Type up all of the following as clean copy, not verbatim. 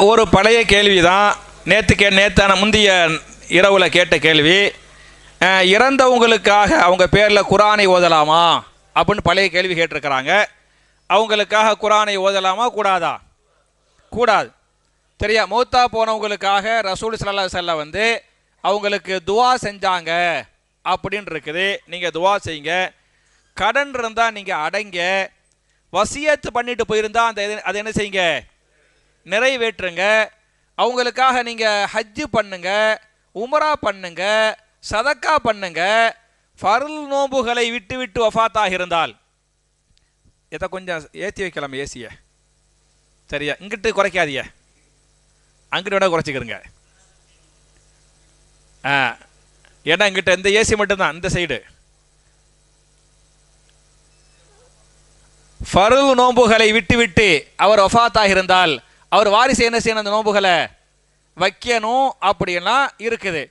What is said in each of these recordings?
ஒரு பழைய கேள்வி தான். நேற்றான முந்தைய இரவில் கேட்ட கேள்வி. இறந்தவங்களுக்காக அவங்க பேரில் குரானை ஓதலாமா அப்படின்னு பழைய கேள்வி கேட்டிருக்கிறாங்க. அவங்களுக்காக குரானை ஓதலாமா கூடாதா? கூடாது. சரியா? மௌத்தா போனவங்களுக்காக ரசூல் ஸல்லல்லாஹு அலைஹி வஸல்லம் வந்து அவங்களுக்கு துவா செஞ்சாங்க அப்படின்னு இருக்குது. நீங்கள் துவா செய்யுங்க. கடன் இருந்தால் நீங்கள் அடைங்க. வசியத்து பண்ணிட்டு போயிருந்தா அதை என்ன செய்யுங்க? நிறைவேற்றுங்க. அவங்களுக்காக நீங்கள் ஹஜ்ஜு பண்ணுங்க, உம்ரா பண்ணுங்க, சதக்கா பண்ணுங்க. ஃபர்ல் நோம்புகளை விட்டு விட்டு வஃபாத்தாக இருந்தால் இதை கொஞ்சம் ஏற்றி வைக்கலாம் ஏசிய. சரியா? இங்கிட்டு குறைக்காதீங்க, அங்கிட்டு வேணா குறைச்சிக்கிறங்க. ஏன்னா இங்கிட்ட இந்த ஏசி மட்டும்தான், இந்த சைடு. ஃபர்ல் நோம்புகளை விட்டு விட்டு அவர் வஃபாத்தாக இருந்தால் அவர் வாரிசு என்ன செய்யணும்? அந்த நோம்புகளை வைக்கணும் அப்படின்லாம் இருக்குது.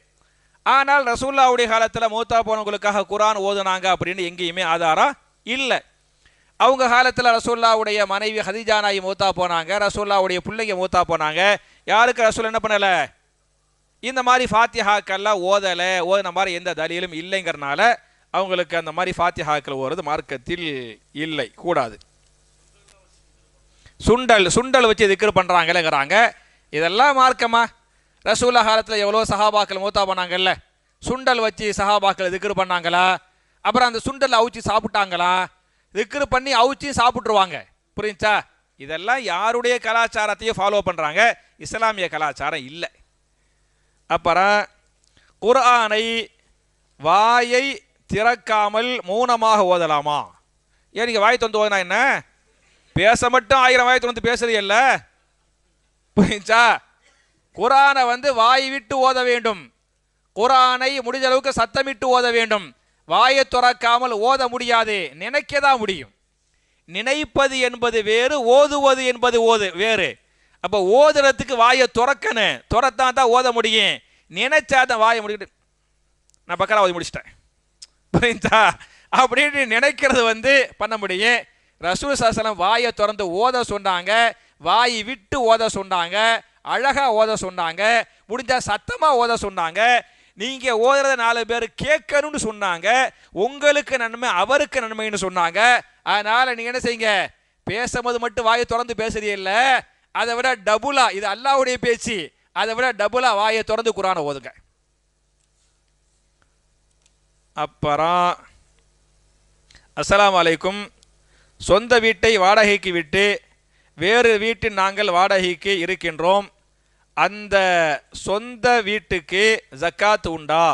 ஆனால் ரசூலுல்லாஹ்வுடைய காலத்தில் மௌத்தா போனவங்களுக்காக குரான் ஓதுனாங்க அப்படின்னு எங்கேயுமே ஆதாரம் இல்லை. அவங்க காலத்தில் ரசூலுல்லாஹ்வுடைய மனைவி ஹதீஜா நாயகி மௌத்தா போனாங்க, ரசூலுல்லாஹ்வுடைய பிள்ளைங்க மௌத்தா போனாங்க. யாருக்கு ரசூல் என்ன பண்ணலை? இந்த மாதிரி ஃபாத்திஹாக்கெல்லாம் ஓதின மாதிரி எந்த தலீலும் இல்லைங்கிறனால அவங்களுக்கு அந்த மாதிரி ஃபாத்திஹாக்கள் ஓடுறது மார்க்கத்தில் இல்லை, கூடாது. சுண்டல் வச்சு திக்ர் பண்ணுறாங்களேங்கிறாங்க. இதெல்லாம் மார்க்கமா? ரசூலுல்லாஹ் காலத்தில் எவ்வளோ சஹாபாக்கள் மௌத்தா பண்ணாங்கல்ல, சுண்டல் வச்சு சஹாபாக்கள் திக்ர் பண்ணாங்களா? அப்புறம் அந்த சுண்டல் அவிச்சு சாப்பிட்டாங்களா? திக்ர் பண்ணி அவிச்சு சாப்பிட்ருவாங்க. புரிஞ்சா? இதெல்லாம் யாருடைய கலாச்சாரத்தையும் ஃபாலோ பண்ணுறாங்க, இஸ்லாமிய கலாச்சாரம் இல்லை. அப்புறம் குர்ஆனை வாயை திறக்காமல் மௌனமாக ஓதலாமா? ஏன் நீங்கள் வாய் திறந்து ஓதுனா என்ன? பேச மட்டும் 1000 வாய் திறந்து பேசுறது இல்லை. புரிஞ்சா? குர்ஆனை வந்து வாய் விட்டு ஓத வேண்டும். குர்ஆனை முடிஞ்ச அளவுக்கு சத்தமிட்டு ஓத வேண்டும். வாயை திறக்காமல் ஓத முடியாது, நினைக்கதான் முடியும். நினைப்பது என்பது வேறு, ஓதுவது என்பது வேறு. அப்போ ஓதுறதுக்கு வாயை திறக்கணும், திறத்தான் தான் ஓத முடியும். நினைச்சாதான் வாயை முடிக்கிட்டு நான் பக்கரா ஓதி முடிச்சிட்டேன், புரியுதா அப்படின்னு நினைக்கிறது வந்து பண்ண முடியும். ரசூல் ஸல்லல்லாஹு அலைஹி வஸல்லம் வாயை திறந்து ஓத சொன்னாங்க, வாய் விட்டு ஓத சொன்னாங்க, அழகா ஓத சொன்னாங்க, முடிஞ்சா சத்தமா ஓத சொன்னாங்க. நீங்க ஓதுறத 4 பேர் கேட்கணும்னு சொன்னாங்க. உங்களுக்கு நன்மை அவருக்கு நன்மைன்னு சொன்னாங்க. அதனால நீங்க என்ன செய்யுங்க? பேசும்போது மட்டும் வாயை திறந்து பேசுறீ இல்ல, அதை விட டபுளா, இது அல்லாஹ்வுடைய பேச்சு, அதை விட டபுளா வாயை திறந்து குர்ஆனை ஓதுங்க. அப்புறம் அஸ்ஸலாமு அலைக்கும். சொந்த வீட்டை வாடகைக்கு விட்டு வேறு வீட்டில் நாங்கள் வாடகைக்கு இருக்கின்றோம். அந்த சொந்த வீட்டுக்கு ஜக்காத் உண்டா?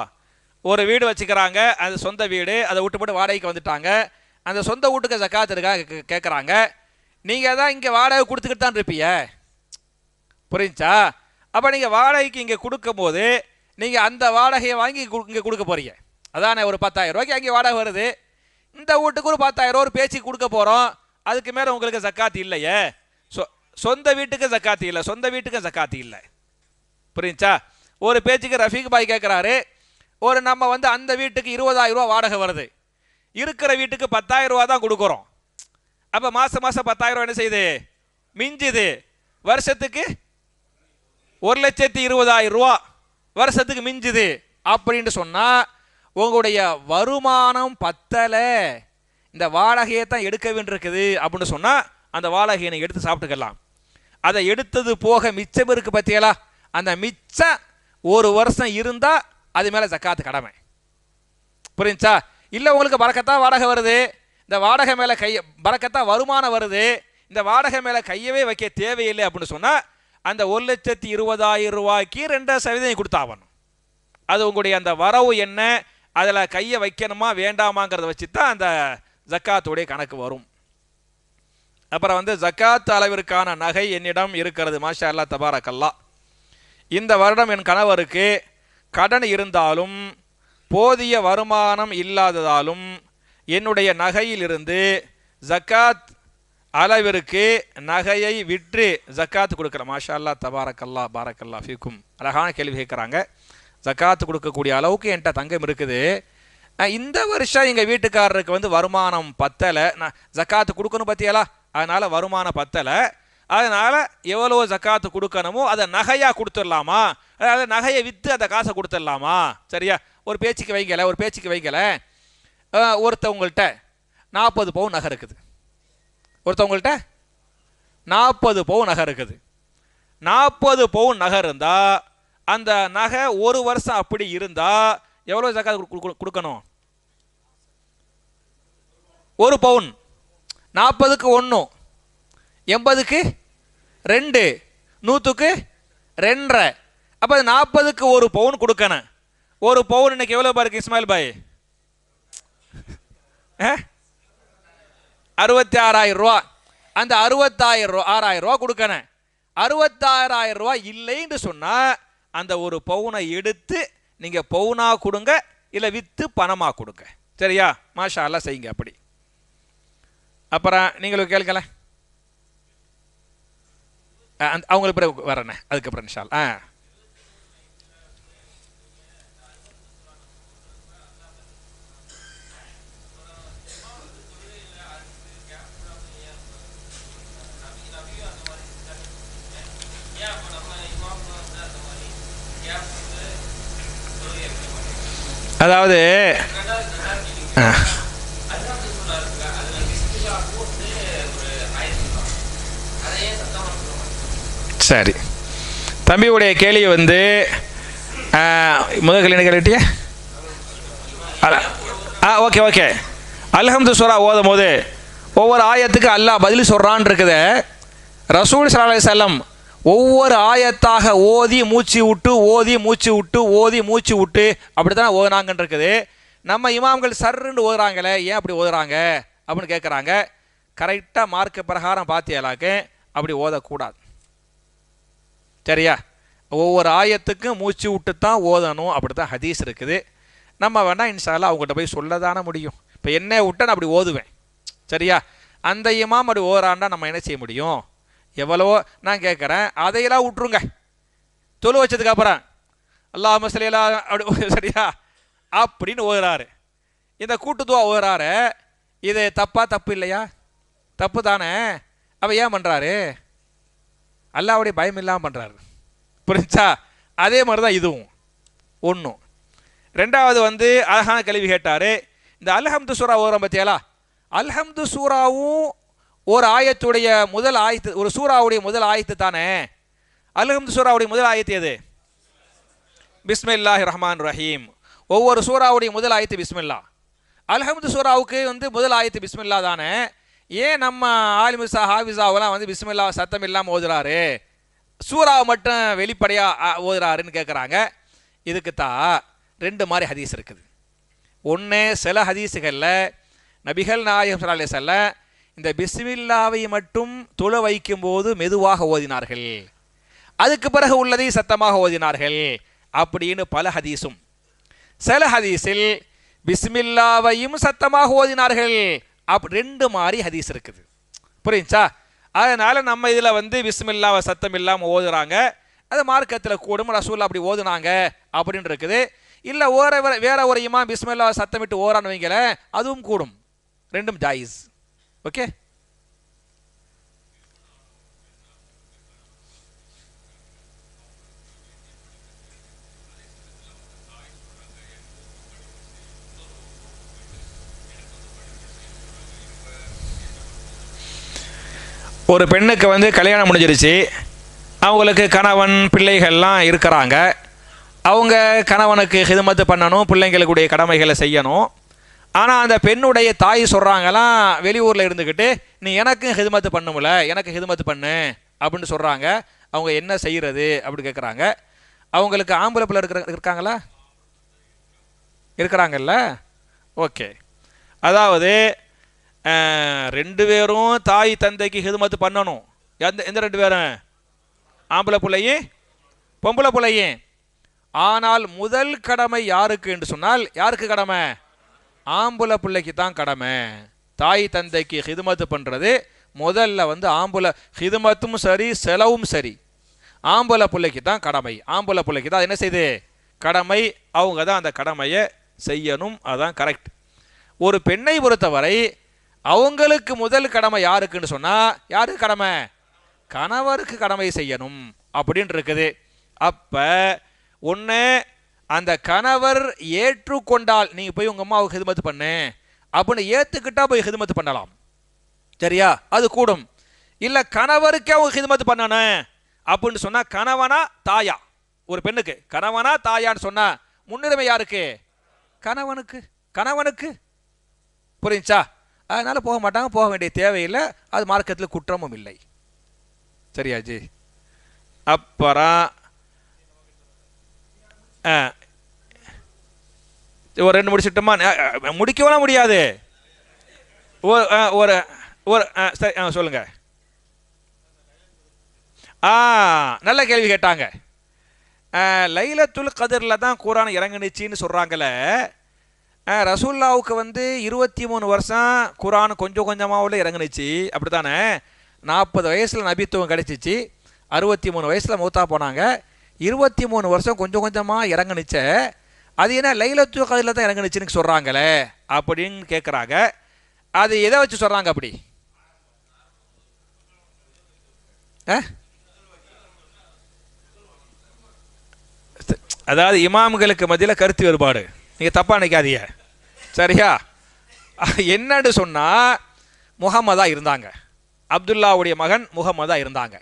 ஒரு வீடு வச்சுக்கிறாங்க, அது சொந்த வீடு, அதை விட்டு போட்டு வாடகைக்கு வந்துட்டாங்க. அந்த சொந்த வீட்டுக்கு ஜக்காத் இருக்கா கேட்குறாங்க. நீங்கள் தான் இங்கே வாடகை கொடுத்துக்கிட்டு தான் இருப்பீங்க, புரிஞ்சா? அப்போ நீங்கள் வாடகைக்கு இங்கே கொடுக்கும் போது நீங்கள் அந்த வாடகையை வாங்கி இங்கே கொடுக்க போறீங்க. அதானே? ஒரு 10,000 ரூபாய்க்கு அங்கே வாடகை வருது. இந்த வீட்டுக்கு ஒரு 10,000 ரூபா ஒரு பேச்சுக்கு கொடுக்க போகிறோம். அதுக்கு மேலே உங்களுக்கு ஜக்காத் இல்லையே. சொந்த வீட்டுக்கு ஜக்காத்து இல்லை, சொந்த வீட்டுக்கு ஜக்காத்து இல்லை. புரிஞ்சா? ஒரு பேச்சுக்கு ரஃபீக் பாய் கேட்குறாரு, ஒரு நம்ம வந்து அந்த வீட்டுக்கு 20,000 ரூபா வாடகை வருது, இருக்கிற வீட்டுக்கு 10,000 ரூபா தான் கொடுக்குறோம். அப்போ மாதம் 10,000 ரூபா என்ன செய்யுது? மிஞ்சுது. வருஷத்துக்கு 1,20,000 ரூபா வருஷத்துக்கு மிஞ்சுது அப்படின்னு சொன்னால் உங்களுடைய வருமானம் பத்தலை, இந்த வாடகையை தான் எடுக்க வேண்டியிருக்குது அப்படின்னு சொன்னால் அந்த வாடகையை எடுத்து சாப்பிட்டுக்கலாம். அதை எடுத்தது போக மிச்சம் இருக்கு பற்றியலா, அந்த மிச்சம் ஒரு வருஷம் இருந்தால் அது மேலே ஜக்காத்து கடமை. புரிஞ்சா? இல்லை உங்களுக்கு பரக்கத்தா வாடகை வருது, இந்த வாடகை மேலே பரக்கத்தா வருமானம் வருது, இந்த வாடகை மேலே கையவே வைக்க தேவையில்லை அப்படின்னு சொன்னால் அந்த 1,20,000 ரூபாய்க்கு 2% கொடுத்தாகணும். அது உங்களுடைய அந்த வரவு என்ன, அதில் கையை வைக்கணுமா வேண்டாமாங்கிறத வச்சு தான் அந்த ஜக்காத்துடைய கணக்கு வரும். அப்புறம் வந்து ஜக்காத் அளவிற்கான நகை என்னிடம் இருக்கிறது, மாஷா அல்லா தபாரக்கல்லா. இந்த வருடம் என் கணவருக்கு கடன் இருந்தாலும் போதிய வருமானம் இல்லாததாலும் என்னுடைய நகையிலிருந்து ஜக்காத் அளவிற்கு நகையை விற்று ஜக்காத்து கொடுக்குற. மாஷா அல்லா தபாரக்கல்லா பாரக்கல்லா ஃபீக்கும். அழகான கேள்வி கேட்குறாங்க. ஜக்காத்து கொடுக்கக்கூடிய அளவுக்கு என்கிட்ட தங்கம் இருக்குது, இந்த வருஷம் எங்கள் வீட்டுக்காரருக்கு வந்து வருமானம் பத்தலை, நான் ஜக்காத்து கொடுக்கணும் பற்றியலா, அதனால் வருமானம் பத்தலை. அதனால் எவ்வளோ ஜக்காத்து கொடுக்கணுமோ அதை நகையாக கொடுத்துடலாமா, அதாவது நகையை விற்று அந்த காசை கொடுத்துடலாமா? சரியா, ஒரு பேச்சுக்கு வைக்கல ஒருத்தவங்கள்ட்ட 40 பவுன் நகை இருக்குது. ஒருத்தவங்கள்ட்ட 40 பவுன் நகை இருக்குது. 40 பவுன் நகை இருந்தால் அந்த நகை ஒரு வருஷம் அப்படி இருந்தால் எவ்வளோ ஜக்காத் கொடுக்கணும்? 1 பவுன். 40க்கு 1, 80க்கு 2, 100க்கு 2.5. அப்போ 40க்கு 1 பவுன் கொடுக்கணும். 1 பவுன் இன்னைக்கு எவ்வளோ பாருக்கு இஸ்மாயில் பாய்? 66,000 ரூபா. அந்த 66,000 ரூபா கொடுக்கணும். 66,000 ரூபா இல்லைன்னு சொன்னால் அந்த 1 பவுனை எடுத்து நீங்கள் பவுனா கொடுங்க, இல்லை விற்று பணமாக கொடுங்க. சரியா, மாஷா அல்லாஹ் செய்யுங்க அப்படி. அப்புறம் நீங்களும் கேளுங்கள, அவங்களுக்கு பிறகு வரேண்ணே, அதுக்கப்புறம் இன்ஷா அல்லாஹ். அதாவது சரி, தம்பியுடைய கேள்வி வந்து முதல் கேள்வி கேள்விட்டிய ஓகே அல்ஹம்து சூரா ஓதும் போது ஒவ்வொரு ஆயத்துக்கு அல்லாஹ் பதில் சொல்கிறான் இருக்குது. ரசூல் ஸல்லல்லாஹு அலைஹி வஸல்லம் ஒவ்வொரு ஆயத்தாக ஓதி மூச்சு விட்டு அப்படி தான் ஓதுனாங்கன்னு இருக்குது. நம்ம இமாம்கள் சர்ன்னு ஓதுறாங்களே, ஏன் அப்படி ஓதுறாங்க அப்படின்னு கேட்குறாங்க. கரெக்டாக மார்க்க பிரகாரம் பார்த்தியாலாக்கு அப்படி ஓதக்கூடாது. சரியா, ஒவ்வொரு ஆயத்துக்கும் மூச்சு விட்டு தான் ஓதணும், அப்படி தான் ஹதீஸ் இருக்குது. நம்ம வேணால் இன்ஷா அல்லாஹ் அவங்கள்ட்ட போய் சொல்ல தானே முடியும். இப்போ என்ன விட்ட நான் அப்படி ஓதுவேன். சரியா, அந்த இமாம் அப்படி ஓதுறாண்டா நம்ம என்ன செய்ய முடியும்? எவ்வளவோ நான் கேட்குறேன், அதையெல்லாம் விட்டுருங்க. தொழு வச்சதுக்கு அப்புறம் அல்லாஹும்ம ஸல்லி அலா அப்படி சரியா அப்படின்னு ஓதுறாரு, இந்த கூட்டுத்துவா ஓதுறாரு. இது தப்பு இல்லையா? தப்பு தானே. அப்போ ஏன் பண்ணுறாரு? அல்லாஹ்வுடைய பயம் இல்லாமல் பண்ணுறாரு. புரிஞ்சா? அதே மாதிரி தான் இதுவும். ஒன்றும். ரெண்டாவது வந்து அழகான கேள்வி கேட்டார். இந்த அல்ஹம்து சூரா ஓதுறோம் பற்றியாலா, அல்ஹம்து சூராவும் ஒரு ஆயத்துடைய முதல் ஆயத்து, ஒரு சூறாவுடைய முதல் ஆயத்து தானே. அல்ஹம்து சூறாவுடைய முதல் ஆயத்து எது? பிஸ்மில்லாஹிர் ரஹ்மான் ரஹீம். ஒவ்வொரு சூறாவுடைய முதல் ஆயத்து பிஸ்மில்லா. அல்ஹம்து சூறாவுக்கு வந்து முதல் ஆயத்து பிஸ்மில்லா தானே. ஏன் நம்ம ஆலிமுசா ஹாஃபிஸாவெல்லாம் வந்து பிஸ்மில்லா சத்தம் இல்லாமல் ஓதுறாரு, சூறாவை மட்டும் வெளிப்படையாக ஓதுறாருன்னு கேட்குறாங்க. இதுக்கு தான் 2 மாதிரி ஹதீஸ் இருக்குது. ஒன்று, சில ஹதீஸுகளில் நபிகள் நாயகம் ஸல்லல்லாஹு அலைஹி வஸல்லம் இந்த பிஸ்மில்லாவை மட்டும் தொழ வைக்கும்போது மெதுவாக ஓதினார்கள், அதுக்கு பிறகு உள்ளதை சத்தமாக ஓதினார்கள் அப்படின்னு பல ஹதீஸும். சில ஹதீஸில் பிஸ்மில்லாவையும் சத்தமாக ஓதினார்கள். 2 மாதிரி ஹதீஸ் இருக்குது. புரியுச்சா? அதனால் நம்ம இதில் வந்து பிஸ்மில்லாவை சத்தம் இல்லாமல் ஓதுறாங்க, அது மார்க்கத்தில் கூடும், ரசூல் அப்படி ஓதுனாங்க அப்படின்னு இருக்குது. இல்லை வேற ஒரு இமாம் பிஸ்மில்லாவை சத்தமிட்டு ஓரான்னு வைங்கள, அதுவும் கூடும். 2ம் ஜாயிஸ். ஓகே. ஒரு பெண்ணுக்கு வந்து கல்யாணம் முடிஞ்சிருச்சு, அவங்களுக்கு கணவன் பிள்ளைகள்லாம் இருக்கிறாங்க. அவங்க கணவனுக்கு ஹிதமத்து பண்ணணும், பிள்ளைங்களுடைய கடமைகளை செய்யணும். ஆனால் அந்த பெண்ணுடைய தாய் சொல்கிறாங்களாம், வெளியூரில் இருந்துக்கிட்டு நீ எனக்கும் ஹிதமத்து பண்ணும்ல, எனக்கு ஹிதமத்து பண்ணு அப்படின்னு சொல்கிறாங்க. அவங்க என்ன செய்கிறது அப்படி கேட்குறாங்க. அவங்களுக்கு ஆம்பளை பிள்ளை இருக்காங்களா? இருக்கிறாங்கல்ல. ஓகே. அதாவது 2 பேரும் தாய் தந்தைக்கு ஹிதமத்து பண்ணணும். எந்த 2 பேரும்? ஆம்பளை பிள்ளையும் பொம்பளை பிள்ளையும். ஆனால் முதல் கடமை யாருக்கு என்று சொன்னால், யாருக்கு கடமை? ஆம்பளை பிள்ளைக்கு தான் கடமை. தாய் தந்தைக்கு ஹிதமத்து பண்ணுறது முதல்ல வந்து ஆம்பளை ஹிதமத்தும் சரி செலவும் சரி ஆம்பளை பிள்ளைக்கு தான் கடமை. ஆம்பளை பிள்ளைக்கு தான் என்ன செய்யுது? கடமை. அவங்க தான் அந்த கடமையை செய்யணும். அதுதான் கரெக்ட். ஒரு பெண்ணை பொறுத்தவரை அவங்களுக்கு முதல் கடமை யாருக்குன்னு சொன்னால், யாருக்கு கடமை? கணவருக்கு கடமை செய்யணும் அப்படின்னு இருக்குது. அப்போ ஒன்று அந்த கணவர் ஏற்றுக்கொண்டால் நீங்கள் போய் உங்கள் அம்மாவுக்கு ஹிதுமத்து பண்ணு அப்படின்னு ஏற்றுக்கிட்டா போய் ஹிதுமத்து பண்ணலாம், சரியா? அது கூடும். இல்லை கணவருக்கே அவங்க ஹிதுமத்து பண்ணணும் அப்படின்னு சொன்னால் கணவனா தாயா, ஒரு பெண்ணுக்கு கணவனா தாயான்னு சொன்னால் முன்னுரிமை யாருக்கு? கணவனுக்கு. கணவனுக்கு புரிஞ்சா? அதனால போக மாட்டாங்க, போக வேண்டிய தேவையில்லை, அது மார்க்கத்தில் குற்றமும் இல்லை. சரியா ஜி? அப்புறம் ஒரு 2 முடிச்சுட்டோமா? முடிக்கவும் முடியாது. ஒரு ஒரு சரி சொல்லுங்க. நல்ல கேள்வி கேட்டாங்க. லைலத்துல் கதிரில் தான் குர்ஆன் இறங்குனுச்சின்னு சொல்கிறாங்களே. ரசூல்லாவுக்கு 23 வருஷம் குர்ஆன் கொஞ்சம் கொஞ்சமாக இறங்குனுச்சு, அப்படி தானே? 40 வயசில் நபித்துவம் கிடைச்சிச்சு, 63 வயசில் மௌத்தா போனாங்க. 23 வருஷம் கொஞ்சம் கொஞ்சமாக இறங்குனுச்ச, அது என்ன லைலத்துல் கதிரில் தான் இறங்குனுச்சுன்னு சொல்கிறாங்களே அப்படின்னு கேட்குறாங்க. அது எதை வச்சு சொல்கிறாங்க அப்படி? அதாவது இமாம்களுக்கு மத்தியில் கருத்து வேறுபாடு, நீங்கள் தப்பாக நினைக்காதீங்க, சரியா? என்னன்னு சொன்னால் முகமதா இருந்தாங்க, அப்துல்லாவுடைய மகன் முகமதா இருந்தாங்க.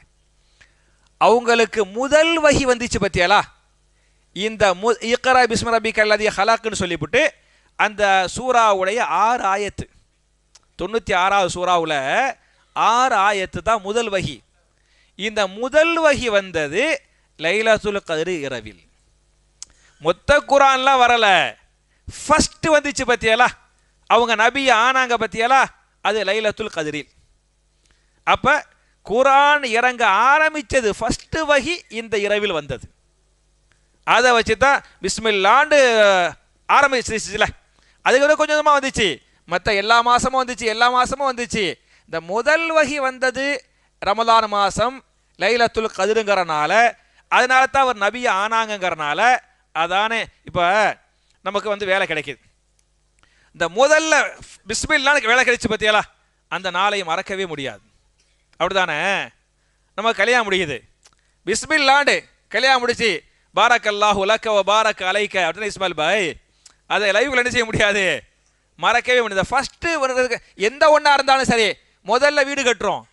அவங்களுக்கு முதல் வஹி வந்துச்சு பத்தியாலா, இந்த இக்ரா பிஸ்மி ரப்பிக்க அல்லதி ஹலக்னு சொல்லிவிட்டு அந்த சூறாவுடைய 6 ஆயத்து, 96வது சூறாவில் 6 ஆயத்து தான் முதல் வஹி. இந்த முதல் வஹி வந்தது லைலத்துல் கத்ர் இரவில். மொத்த குர்ஆன்லாம் வரல, ஃபர்ஸ்ட் வந்துச்சு பத்தியாலா, அவங்க நபி ஆனாங்க பத்தியாலா, அது லைலத்துல் கத்ரில். அப்ப குர்ஆன் இறங்க ஆரம்பிச்சது ஃபர்ஸ்ட் வஹி இந்த இரவில் வந்தது. அதை வச்சு தான் பிஸ்மில்லாண்டு ஆரம்பிச்சிச்சுல. அதுக்கு கொஞ்சம் கொஞ்சமாக வந்துச்சு, மற்ற எல்லா மாதமும் வந்துச்சு, எல்லா மாதமும் வந்துச்சு. இந்த முதல் வஹி வந்தது ரமலான் மாதம் லைலத்துல் கத்ருங்கிறனால, அதனால தான் அவர் நபி ஆனாங்கங்கிறனால. அதானே இப்போ நமக்கு வேலை கிடைக்குது. இந்த முதல்ல பிஸ்மில்லான்னு வேலை கிடைச்சி பத்தியாலா, அந்த நாளை மறக்கவே முடியாது, அப்படிதானே? நம்ம கல்யாணம் முடியுது, பிஸ்மில்லாண்டு கல்யாணம் முடிச்சு பாரக் அல்லாஹு லக்க வ பாரக் அலைக்க அப்படின்னு இஸ்மாயில் பாய், அதை லைவ்ல என்ன செய்ய முடியாது, மறக்கவே முடியாது. ஃபர்ஸ்ட் எந்த ஒன்றா இருந்தாலும் சரி, முதல்ல வீடு கட்டுறோம்,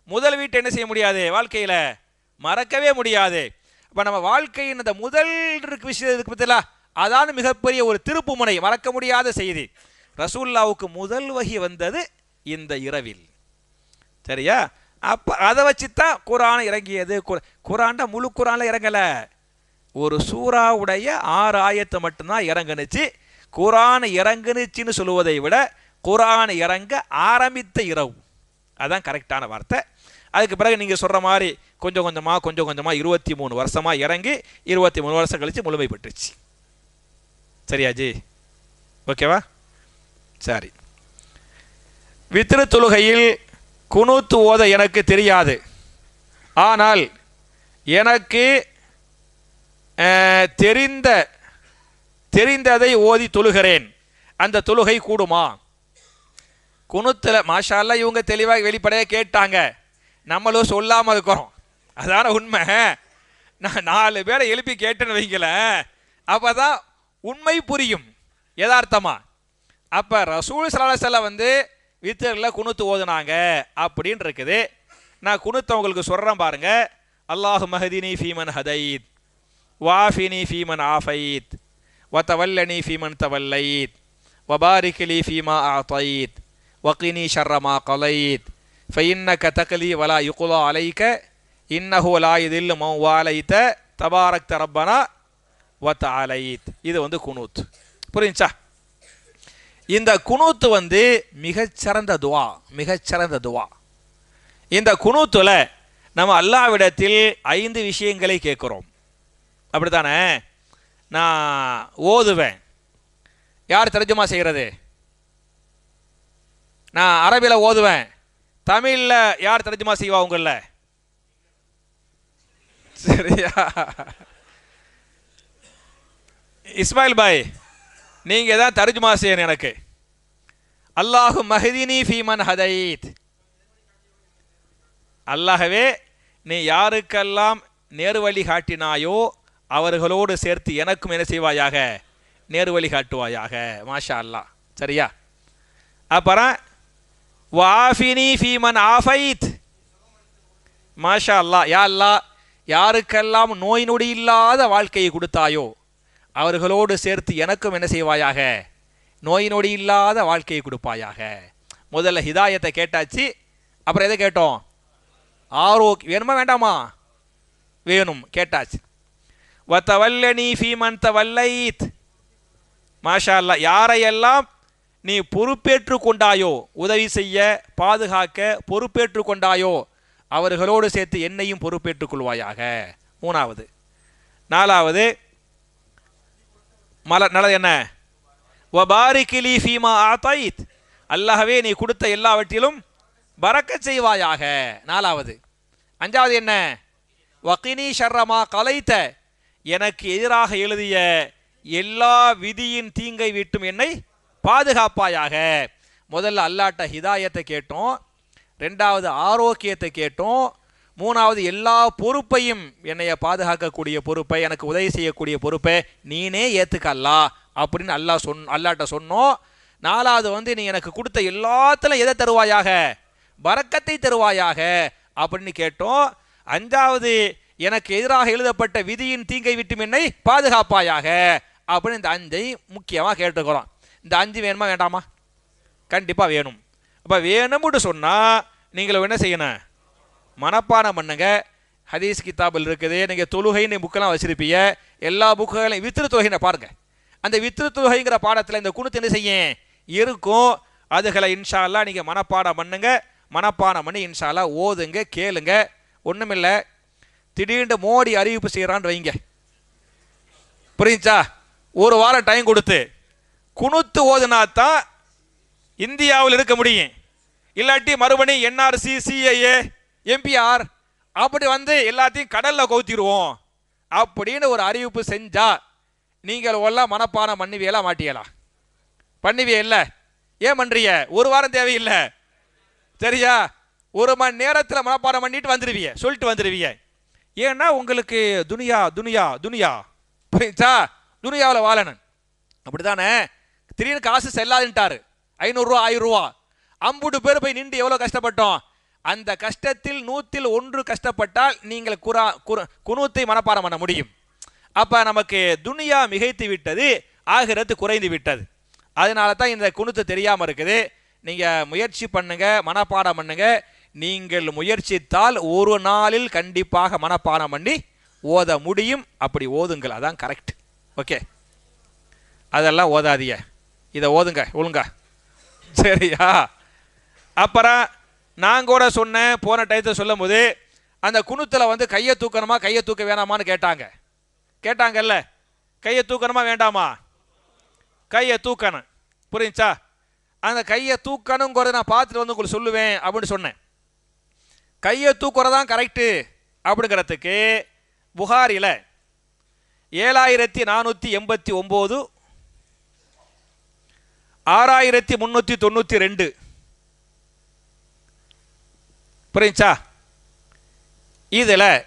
முதல் வீட்டை என்ன செய்ய முடியாது, வாழ்க்கையில் மறக்கவே முடியாது. இப்போ நம்ம வாழ்க்கையின் இந்த முதல் விஷயம் இருக்கு பத்தியா, அதான் மிகப்பெரிய ஒரு திருப்பு முனை, மறக்க முடியாத செய்தி. ரசூல்லாவுக்கு முதல் வஹி வந்தது இந்த இரவில், சரியா? அப்போ அதை வச்சு தான் குர்ஆன் இறங்கியது. குர்ஆன்டா முழு குர்ஆன்ல இறங்கலை, ஒரு சூறாவுடைய 6 ஆயத்தை மட்டும்தான் இறங்குனுச்சு. குர்ஆன் இறங்குனுச்சின்னு சொல்லுவதை விட குர்ஆன் இறங்க ஆரம்பித்த இரவு, அதுதான் கரெக்டான வார்த்தை. அதுக்கு பிறகு நீங்கள் சொல்கிற மாதிரி கொஞ்சம் கொஞ்சமாக 23 வருஷமாக இறங்கி 23 வருஷம் கழித்து முழுமை பெற்றுச்சு. சரியா ஜி? ஓகேவா? சரி. வித்ரு தொழுகையில் குனூத்து ஓத எனக்கு தெரியாது, ஆனால் எனக்கு தெரிந்ததை ஓதி தொழுகிறேன், அந்த தொழுகை கூடுமா? குனூத்தில் மாஷா அல்லாஹ் இவங்க தெளிவாக வெளிப்படையாக கேட்டாங்க, நம்மளும் சொல்லாமல் இருக்கிறோம், அதான உண்மை. நான் 4 பேரை எழுப்பி கேட்டேன்னு வைக்கல, அப்போ தான் உண்மை புரியும் யதார்த்தமா. அப்போ ரசூல் ஸல்லல்லாஹு அலைஹி வஸல்லம் வித்ரில் குனூத்து ஓதுனாங்க அப்படின்னு இருக்குது. நான் குனூத்தை உங்களுக்கு சொல்கிறேன் பாருங்க. அல்லாஹு மஹதினி ஃபீமன் ஹதைத், வாஃபினி ஃபீமன் ஆஃபைத், வதவல்லனி ஃபீமன் தவல்லைத், வபாரிக்லி ஃபீமா ஆதைத், வகினி ஷர்ர மா கலைத், ஃபைன்னக தக்லி வலா யுக்லா அலைக, இன்னஹு லா யதில்லு மன் வாலைத, தபாரக்த ரப்பனா வ தஆலைத். இது குனூத். புரிஞ்சா? இந்த குனூத்து மிகச்சிறந்த துவா, மிகச்சிறந்த துவா. இந்த குனூத்துல நம்ம அல்லாஹ்விடத்தில் 5 விஷயங்களை கேட்குறோம், அப்படித்தானே? நான் ஓதுவேன், யார் தர்ஜுமா செய்கிறது? நான் அரபியில் ஓதுவேன், தமிழில் யார் தர்ஜுமா செய்வா உங்கள? சரியா? இஸ்மாயில் பாய், நீங்கள் தான் தர்ஜுமா செய்யணும் எனக்கு. அல்லாஹு மஹதினி ஃபீமன் ஹதைத், அல்லாஹவே நீ யாருக்கெல்லாம் நேர்வழி காட்டினாயோ அவர்களோடு சேர்த்து எனக்கும் என்ன செய்வாயாக, நேர்வழி காட்டுவாயாக. மாஷா அல்லாஹ். சரியா? அப்புறம் வாஃபினி ஃபீமன் ஆஃபைத். மாஷா அல்லாஹ். யா அல்லாஹ், யாருக்கெல்லாம் நோய் நொடி இல்லாத வாழ்க்கையை கொடுத்தாயோ அவர்களோடு சேர்த்து எனக்கும் என்ன செய்வாயாக, நோய் நொடி இல்லாத வாழ்க்கையை கொடுப்பாயாக. முதல்ல ஹிதாயத்தை கேட்டாச்சு. அப்புறம் எதை கேட்டோம்? ஆரோக்கியம் வேணுமா வேண்டாமா? வேணும், கேட்டாச்சு. வத்தவல்லனி ஃபீமன் தவல்லைத். மாஷா அல்லாஹ், யாரையெல்லாம் நீ பொறுப்பேற்று கொண்டாயோ, உதவி செய்ய பாதுகாக்க பொறுப்பேற்று கொண்டாயோ அவர்களோடு சேர்த்து என்னையும் பொறுப்பேற்றுக் கொள்வாயாக. மூணாவது. நாலாவது நல்லது என்ன? வபாரிகிலி ஃபீமா ஆதைத். அல்லாஹ்வே நீ கொடுத்த எல்லாவற்றிலும் பரக்கத் செய்வாயாக. நாலாவது. அஞ்சாவது என்ன? வகினி ஷர்ரமா கலைத்த. எனக்கு எதிராக எழுதிய எல்லா விதியின் தீங்கை விட்டும் என்னை பாதுகாப்பாயாக. முதல்ல அல்லாட்ட ஹிதாயத்தை கேட்டோம், ரெண்டாவது ஆரோக்கியத்தை கேட்டோம், மூணாவது எல்லா பொறுப்பையும் என்னைய பாதுகாக்கக்கூடிய பொறுப்பை, எனக்கு உதவி செய்யக்கூடிய பொறுப்பை நீனே ஏற்றுக்கல்லா அப்படின்னு அல்லாட்ட சொன்னோம். நாலாவது நீ எனக்கு கொடுத்த எல்லாத்துல எதை தருவாயாக, பரக்கத்தை தருவாயாக அப்படின்னு கேட்டோம். அஞ்சாவது எனக்கு எதிராக எழுதப்பட்ட விதியின் தீங்கை விட்டும் என்னை பாதுகாப்பாயாக அப்படின்னு இந்த அஞ்சை முக்கியமாக கேட்டுக்கிறோம். இந்த அஞ்சு வேணுமா வேண்டாமா? கண்டிப்பாக வேணும். அப்போ வேணும்னு சொன்னால் நீங்கள் என்ன செய்யணும்? மனப்பாடம் பண்ணுங்க. ஹதீஸ் கிதாபில் இருக்குது. நீங்கள் தொழுகைன்னு புக்கெல்லாம் வச்சிருப்பீங்க. எல்லா புக்குகளையும் வித்ரு தொழுகைன்னு பாருங்க. அந்த வித்ரு தொழுகைங்கிற பாடத்தில் இந்த குணத்தை என்ன செய்யும் இருக்கும். அதுகளை இன்ஷா அல்லாஹ் நீங்கள் மனப்பாடம் பண்ணுங்க. மனப்பாடம் பண்ணி இன்ஷா அல்லாஹ் ஓதுங்க, கேளுங்க. ஒன்றுமில்லை, திடீர்னு மோடி அறிவிப்பு செய்கிறான்னு வைங்க, புரிஞ்சா? ஒரு வாரம் டைம் கொடுத்து குனுத்து ஓதுனா தான் இந்தியாவில் இருக்க முடியும். இல்லாட்டி மறுபடி என்ஆர்சி, சிஏஏ, எம்பிஆர் அப்படி எல்லாத்தையும் கடலில் கவுத்திடுவோம் அப்படின்னு ஒரு அறிவிப்பு செஞ்சா நீங்கள் எல்லாம் மனப்பாடம் பண்ணுவியலா மாட்டியலா? பண்ணுவிய இல்லை. ஏன் பண்றிய? ஒரு வாரம் தேவையில்லை. சரியா? ஒரு மணி நேரத்தில் மனப்பாடம் பண்ணிட்டு வந்துடுவிய, சொல்லிட்டு வந்துடுவிய. ஏன்னா உங்களுக்கு துனியா துனியா துனியா, புரிஞ்சா? துனியாவில் வாழணும். அப்படித்தானே? திடீர்னு காசு செல்லாதுன்ட்டாரு. 500 ரூபா 1000 ரூபா. 50 பேர் போய் நின்று எவ்வளோ கஷ்டப்பட்டோம். அந்த கஷ்டத்தில் 100ல் 1 கஷ்டப்பட்டால் நீங்கள் குனூத்தை மனப்பாடம் பண்ண முடியும். அப்போ நமக்கு துனியா மிகைத்து விட்டது, ஆகிரத்து குறைந்து விட்டது. அதனால தான் இந்த குனூத்து தெரியாமல் இருக்குது. நீங்கள் முயற்சி பண்ணுங்க, மனப்பாடம் பண்ணுங்க. நீங்கள் முயற்சித்தால் ஒரு நாளில் கண்டிப்பாக மனப்பாடம் பண்ணி ஓத முடியும். அப்படி ஓதுங்கள், அதான் கரெக்ட். ஓகே, அதெல்லாம் ஓதாதிய, இதை ஓதுங்க ஒழுங்கா. சரியா? அப்புறம் நான் கூட சொன்னேன் போன டயத்தை சொல்லும் போது, அந்த குணத்தில் கையை தூக்கணுமா கையை தூக்க வேணாமான்னு கேட்டாங்கல்ல. கையை தூக்கணுமா வேண்டாமா? கையை தூக்கணும், புரிஞ்சா? அந்த கையை தூக்கணுங்கிறத நான் பார்த்துட்டு உங்களுக்கு சொல்லுவேன் அப்படின்னு சொன்னேன். கையை தூக்குறதான் கரெக்டு அப்படிங்கிறதுக்கு புகாரில் 7489, 6392, புரிஞ்சா? இதில்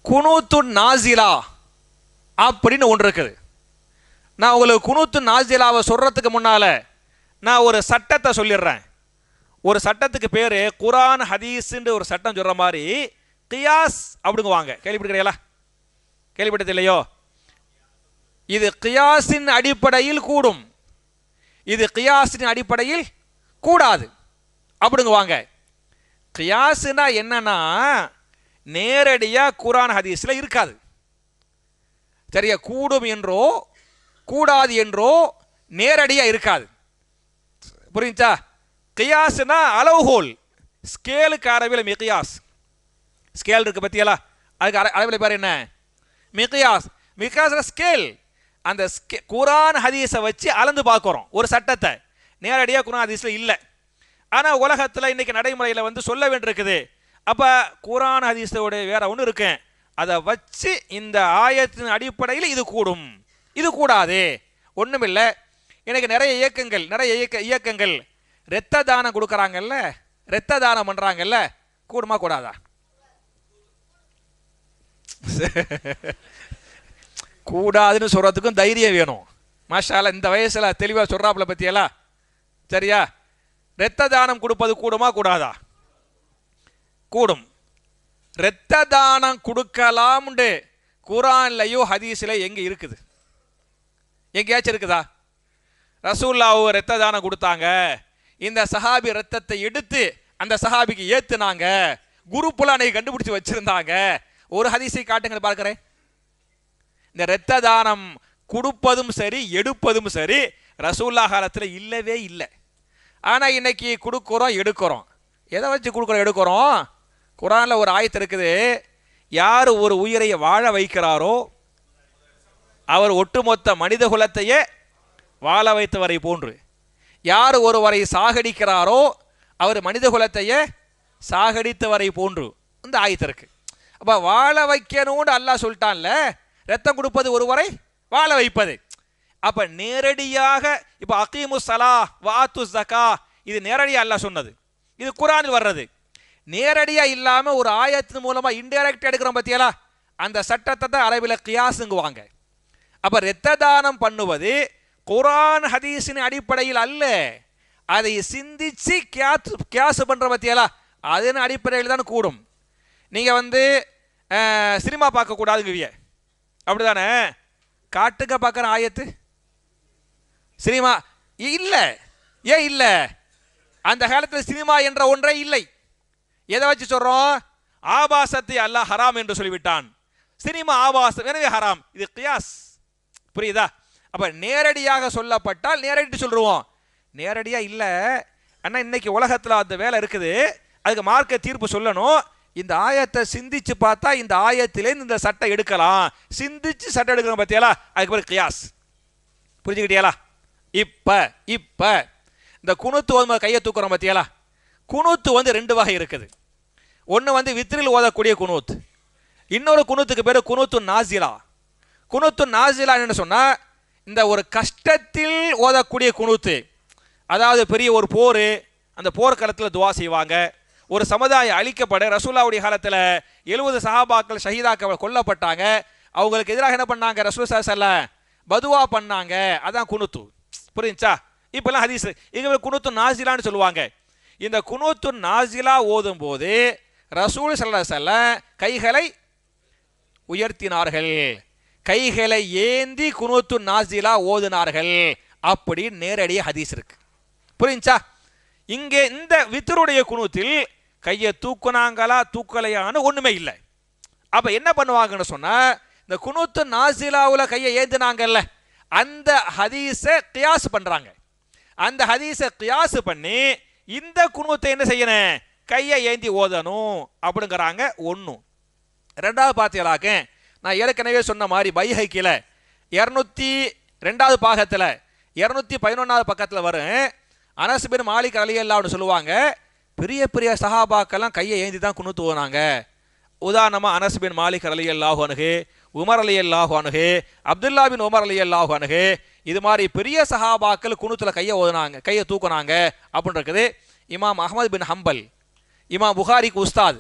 குனூத்து நாசிலா அப்படின்னு ஒன்று இருக்குது. நான் உங்களுக்கு குனூத்து நாசிலாவை சொல்றதுக்கு முன்னால நான் ஒரு சட்டத்தை சொல்லிடுறேன். ஒரு சட்டத்துக்கு பேர் குரான் ஹதீஸ்ன்னு ஒரு சட்டம் சொல்ற மாதிரி கியாஸ் அப்படிங்குவாங்க. கேள்விப்பட்டிருக்கிறீங்களா? கேள்விப்பட்டது இல்லையோ? இது கியாஸின் அடிப்படையில் கூடும், இது கியாஸின் அடிப்படையில் கூடாது அப்படிங்குவாங்க. கியாஸ்னா என்னன்னா நேரடியாக குரான் ஹதீஸில் இருக்காது. சரியா? கூடும் என்றோ கூடாது என்றோ நேரடியாக இருக்காது. புரிஞ்சா? கியாஸ்னா அளவுகோல். ஸ்கேலுக்கு அரபியில் மிகியாஸ். ஸ்கேல் இருக்கு பத்தியலா? அதுக்கு அரபியில் பேர் என்ன? மிகியாஸ். மிகியாஸ் ஸ்கேல். அந்த குரான் ஹதீஸை வச்சு அளந்து பார்க்குறோம் ஒரு சட்டத்தை. நேரடியாக குரான் ஹதீஸில் இல்லை. ஆனால் உலகத்தில் இன்னைக்கு நடைமுறையில் சொல்ல வேண்டியிருக்குது. அப்போ குரான் ஹதீஸோட வேற ஒன்று இருக்கு, அதை வச்சு இந்த ஆயத்தின் அடிப்படையில் இது கூடும் இது கூடாது ஒன்றுமில்லை. எனக்கு நிறைய இயக்கங்கள் இரத்த தானம் கொடுக்குறாங்கல்ல, இரத்த தானம் பண்ணுறாங்கல்ல, கூடுமா கூடாதா? கூடாதுன்னு சொல்றதுக்கும் தைரியம் வேணும். மாஷால இந்த வயசுல தெளிவா சொல்றாப்புல பத்தியெல்லாம். சரியா? இரத்த தானம் கொடுப்பது கூடுமா கூடாதா? கூடும். இரத்த தானம் கொடுக்கலாம்னு குர்ஆன்லயோ ஹதீஸ்ல எங்க இருக்குது? எங்கேயாச்சும் இருக்குதா? ரசூலுல்லாஹ் இரத்த தானம் கொடுத்தாங்க, இந்த சஹாபி ரத்தத்தை எடுத்து அந்த சஹாபிக்கு ஏத்துனாங்க, குருப்புல அன்னைக்கு கண்டுபிடிச்சு வச்சிருந்தாங்க, ஒரு ஹதீஸை காட்டுங்க பார்க்கிறேன். இந்த இரத்த தானம் கொடுப்பதும் சரி எடுப்பதும் சரி ரசூலுல்லாஹ் காலத்துல இல்லவே இல்லை. ஆனா இன்னைக்கு கொடுக்குறோம் எடுக்கிறோம். எதை வச்சு கொடுக்குறோம் எடுக்கிறோம்? குர்ஆன்ல ஒரு ஆயத்து இருக்குது, யார் ஒரு உயிரை வாழ வைக்கிறாரோ அவர் ஒட்டுமொத்த மனித குலத்தையே வாழ வைத்தவரை போன்று, யார் ஒருவரை சாகடிக்கிறாரோ அவர் மனித குலத்தையே சாகடித்தவரை போன்று இந்த ஆயத்து இருக்கு. அப்ப வாழ வைக்கணும்னு அல்லாஹ் சொல்லிட்டான்ல, ரத்தம் கொடுப்பது ஒருவரை வாழ வைப்பது. அப்ப நேரடியாக இப்ப அகீமு ஸலா வஆத்து ஸகா இது நேரடியாக அல்லாஹ் சொன்னது, இது குர்ஆனில் வர்றது. நேரடியா இல்லாம ஒரு ஆயத்தின் மூலமா இன்டைரக்ட் எடுக்கிறோம் பத்தியலா, அந்த சட்டத்தை தான் அரபில கியாஸுங்குவாங்க. அப்ப இரத்த தானம் பண்ணுவது குர்ஆன் ஹதீஸின் அடிப்படையில் அல்ல, அதை சிந்திச்சு கியாஸ் பண்ற பத்தியலா, அதன் அடிப்படையில் தான் கூடும். நீங்க சினிமா பார்க்க கூடாதுங்குவிய, அப்படிதானே? காட்டுக்க பார்க்குற ஆயத்து சினிமா இல்ல. ஏன் இல்ல? அந்த காலத்தில் சினிமா என்ற ஒன்றே இல்லை. எதை வச்சு சொல்றோம்? ஆபாசத்தை அல்லாஹ் ஹராம் என்று சொல்லிவிட்டான். சினிமா ஆபாசம், எனவே ஹராம். இது கியாஸ். புரியுதா? அப்ப நேரடியாக சொல்லப்பட்டால் நேரடி சொல்லுவோம், நேரடியா இல்ல. ஆனா இன்னைக்கு உலகத்துல அந்த வேலை இருக்குது, அதுக்கு மார்க்க தீர்ப்பு சொல்லணும். இந்த ஆயத்தை சிந்திச்சு பார்த்தா இந்த ஆயத்திலே இந்த சட்டம் எடுக்கலாம், சிந்திச்சு சட்டம் எடுக்கிறோம் பத்தியாலா, அதுக்கு பேர் கியாஸ். புரிஞ்சுக்கிட்டியாலா? இப்ப இந்த குனுத்து கையை தூக்குறோம் பத்தியாலா, குனுத்து ரெண்டு வகை இருக்குது. ஒன்று வித்ரில் ஓதக்கூடிய குனூத், இன்னொரு குனூத்துக்கு பேர் குனூத்து நாசிலா. குனூத்து நாசிலா என்ன சொன்னா, இந்த ஒரு கஷ்டத்தில் ஓதக்கூடிய குனூத்து. அதாவது பெரிய ஒரு போர், அந்த போர்க்களத்தில் துவா செய்வாங்க. ஒரு சமுதாயம் அழிக்கப்பட ரசூலுல்லாஹ்வுடைய காலத்தில் 70 சஹாபாக்கள் ஷஹீதாக்கள் கொல்லப்பட்டாங்க. அவங்களுக்கு எதிராக என்ன பண்ணாங்க? ரசூல் ஸல்லல்லாஹு அலைஹி வஸல்லம் பதுவா பண்ணாங்க. அதான் குனூத்து. புரியுச்சா? இப்பெல்லாம் ஹதீஸ் இங்க குனூத்து நாசிலான்னு சொல்லுவாங்க. இந்த குனூத்து நாசிலா ஓதும் போது ரசூல் ஸல்லல்லாஹு அலைஹி வஸல்லம் கைகளை உயர்த்தினார்கள், கைகளை ஏந்தி குனூத்து நாசிலா ஓதினார்கள். அப்படி நேரடிய ஹதீஸ் இருக்கு. புரியுச்சா? இங்கே இந்த வித்ருடைய குனூத்தில் கையை தூக்குனாங்களா தூக்கலையான்னு ஒண்ணுமே இல்லை. அப்ப என்ன பண்ணுவாங்கன்னு சொன்னா, இந்த குனூத்து நாசிலாவுல கையை ஏந்தினாங்கல்ல, அந்த ஹதீஸை கியாஸ் பண்றாங்க. அந்த ஹதீஸை கியாஸ் பண்ணி இந்த குனூத்தை என்ன செய்யணும்? கையை ஏந்தி ஓதணும் அப்படிங்கிறாங்க. ஒன்றும். ரெண்டாவது பார்த்தீங்களாக்க, நான் ஏற்கனவே சொன்ன மாதிரி பைஹக்கில 202வது பாகத்தில் 211வது பக்கத்தில் வரும். அனஸ் பின் மாலிக் ரலியல்லாஹு சொல்லுவாங்க, பெரிய பெரிய சஹாபாக்கெல்லாம் கையை ஏந்தி தான் குனூத்து ஓதுனாங்க. உதாரணமாக அனஸ் பின் மாலிக் ரலியல்லாஹு அன்ஹு, உமர் ரலியல்லாஹு அன்ஹு, அப்துல்லா பின் உமர் ரலியல்லாஹு அன்ஹு, இது மாதிரி பெரிய சஹாபாக்கள் குனூத்தில் கையை ஓதுனாங்க, கையை தூக்குனாங்க அப்படின்னு இருக்குது. இமாம் அஹ்மது பின் ஹம்பல், இமாம் புகாரிக்கு உஸ்தாத்,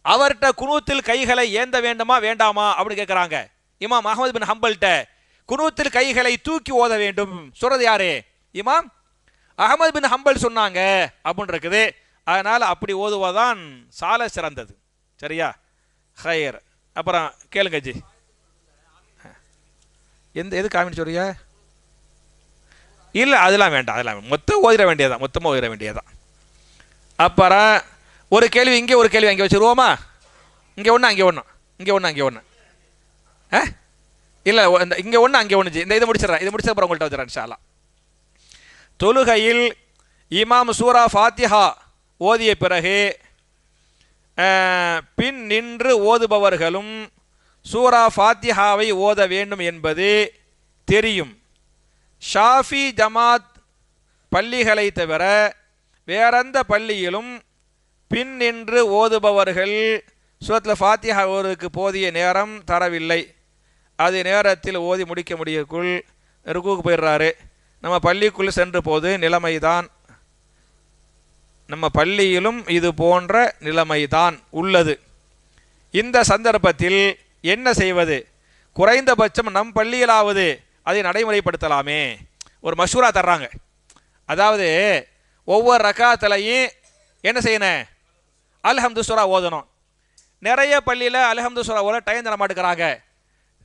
அவர்கிட்ட குனூத்தில் கைகளை ஏந்த வேண்டுமா வேண்டாமா அப்படின்னு கேட்குறாங்க. இமாம் அஹ்மது பின் ஹம்பல்கிட்ட குனூத்தில் கைகளை தூக்கி ஓத வேண்டும் சொல்றது யாரு? இமாம் அஹ்மது பின் ஹம்பல் சொன்னாங்க அப்படின்னு இருக்குது. அதனால அப்படி ஓதுவதான் சால சிறந்தது. சரியா? ஹயர். அப்புறம் கேளுங்க ஜி, எது காமெடி சொல்றீங்க? இல்லை அதெல்லாம் வேண்டாம், அதெல்லாம் மொத்தம் ஓதிட வேண்டியதான், மொத்தமாக ஓதிட வேண்டியதான். அப்புறம் ஒரு கேள்வி இங்கே, ஒரு கேள்வி அங்கே வச்சுருவோமா? இங்கே ஒன்று அங்கே ஒன்று, இங்கே ஒன்று அங்கே ஒன்று. இல்லை இங்கே ஒன்று அங்கே ஒன்று. இந்த இதை முடிச்சிடறேன், இதை முடிச்ச அப்புறம் உங்கள்கிட்ட வச்சுறேன் இன்ஷா அல்லாஹ். தொழுகையில் இமாம் சூரா ஃபாத்திஹா ஓதிய பிறகு பின் நின்று ஓதுபவர்களும் சூரா ஃபாத்திஹாவை ஓத வேண்டும் என்பது தெரியும். ஷாஃபி ஜமாத் பள்ளிகளை தவிர வேறெந்த பள்ளியிலும் பின் நின்று ஓதுபவர்கள் சூரத்துல் ஃபாத்திஹா ஓதுவதற்கு போதிய நேரம் தரவில்லை. அது நேரத்தில் ஓதி முடிக்க முடியக்குள் ருக்குவுக்கு போயிடுறாரு. நம்ம பள்ளிக்குள் சென்ற போது நிலைமைதான், நம்ம பள்ளியிலும் இது போன்ற நிலைமைதான் உள்ளது. இந்த சந்தர்ப்பத்தில் என்ன செய்வது? குறைந்தபட்சம் நம் பள்ளியிலாவது அதை நடைமுறைப்படுத்தலாமே. ஒரு மஷூரா தர்றாங்க. அதாவது ஒவ்வொரு ரக்காத்துலையும் என்ன செய்யணும்? அல்ஹம்து சூரா ஓதணும். நிறைய பள்ளியில் அல்ஹம்து சூரா ஓத டைம் தர மாட்டேங்கிறாங்க.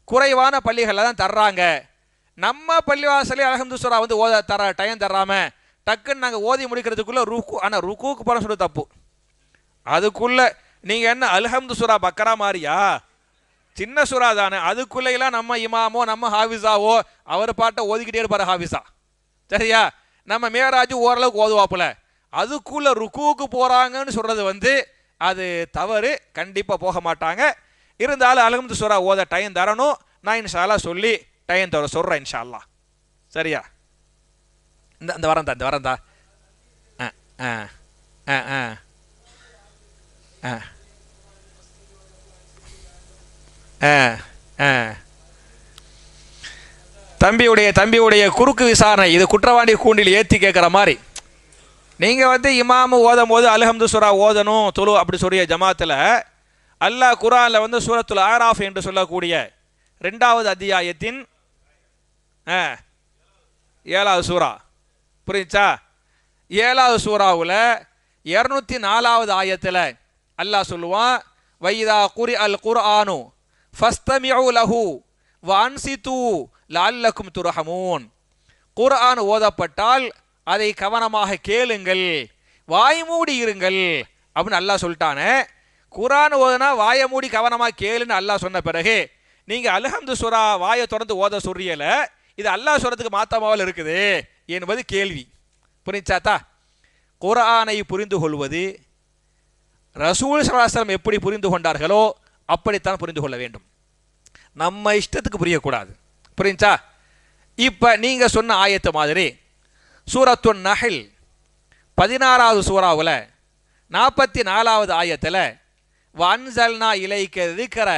குறைவான பள்ளிகளில் தான் தர்றாங்க. நம்ம பள்ளிவாசலே அல்ஹம்து சூரா வந்து ஓத டைம் தர்றாமல் டக்குன்னு நாங்கள் ஓதி முடிக்கிறதுக்குள்ளே ருக்கு, ஆனால் ருக்குக்கு போகிற சொல்லி தப்பு. அதுக்குள்ளே நீங்கள் என்ன அல்ஹம்து சூரா பக்கரா மாதிரியா? சின்ன சூறா தானே. அதுக்குள்ளேலாம் நம்ம இமாமோ நம்ம ஹாஃபிஸாவோ அவர் பாட்டை ஓதிக்கிட்டே இருப்பார் ஹாஃபிஸா. சரியா? நம்ம மேராஜு ஓரளவுக்கு ஓதுவாப்புல. அதுக்குள்ளே ருக்குவுக்கு போகிறாங்கன்னு சொல்கிறது வந்து அது தவறு. கண்டிப்பாக போக மாட்டாங்க. இருந்தாலும் அல்ஹம்து சூரா ஓத டைம் தரணும். நான் இன்ஷா அல்லாஹ் சொல்லி டைம் தர சொல்கிறேன் இன்ஷா அல்லாஹ். சரியா? இந்த வரந்தா இந்த வரந்தா ஆ ஆ ஆ ஆ ஆ ஆ தம்பியுடைய குறுக்கு விசாரணை இது குற்றவாளி கூண்டில் ஏற்றி கேட்குற மாதிரி. நீங்கள் வந்து இமாமு ஓதும் போது அல்ஹம்து சூரா ஓதணும் தொழு அப்படி சொல்லிய ஜமாத்தில் அல்லாஹ் குர்ஆனில் வந்து சூரத்துல் ஆராஃப் என்று சொல்லக்கூடிய 2வது அத்தியாயத்தின் 7வது சூரா புரிஞ்சா? 7வது சூறாவில் 204வது ஆயத்தில் அல்லாஹ் சொல்லுவான், வைதா குரி அல் குர்ஆனு ஃபஸ்தமிஉ லஹு வஅன்சிது லஅல்லக்கும் துர்ஹமூன். குர்ஆன் ஓதப்பட்டால் அதை கவனமாக கேளுங்கள், வாய் மூடி இருங்கள் அப்படின்னு அல்லாஹ் சொல்லிட்டானே. குர்ஆன் ஓதுனா வாயை மூடி கவனமாக கேளுன்னு அல்லாஹ் சொன்ன பிறகு நீங்கள் அல்ஹம்து சூரா வாயை தொடர்ந்து ஓத சொல்றியல, இது அல்லாஹ் சொல்றதுக்கு மாத்தமாவில் இருக்குது என்பது கேள்வி. புரிஞ்சாத்தா? குர்ஆனை புரிந்து கொள்வது ரசூல் ஸல்லல்லாஹு அலைஹி வஸல்லம் எப்படி புரிந்து கொண்டார்களோ அப்படித்தான் புரிந்து கொள்ள வேண்டும். நம்ம இஷ்டத்துக்கு புரியக்கூடாது. புரிஞ்சா? இப்போ நீங்கள் சொன்ன ஆயத்து மாதிரி சூரத்துன் நஹல் 16வது சூறாவில் 44வது ஆயத்தில் வன்சல்னா இலைக்க திக்ர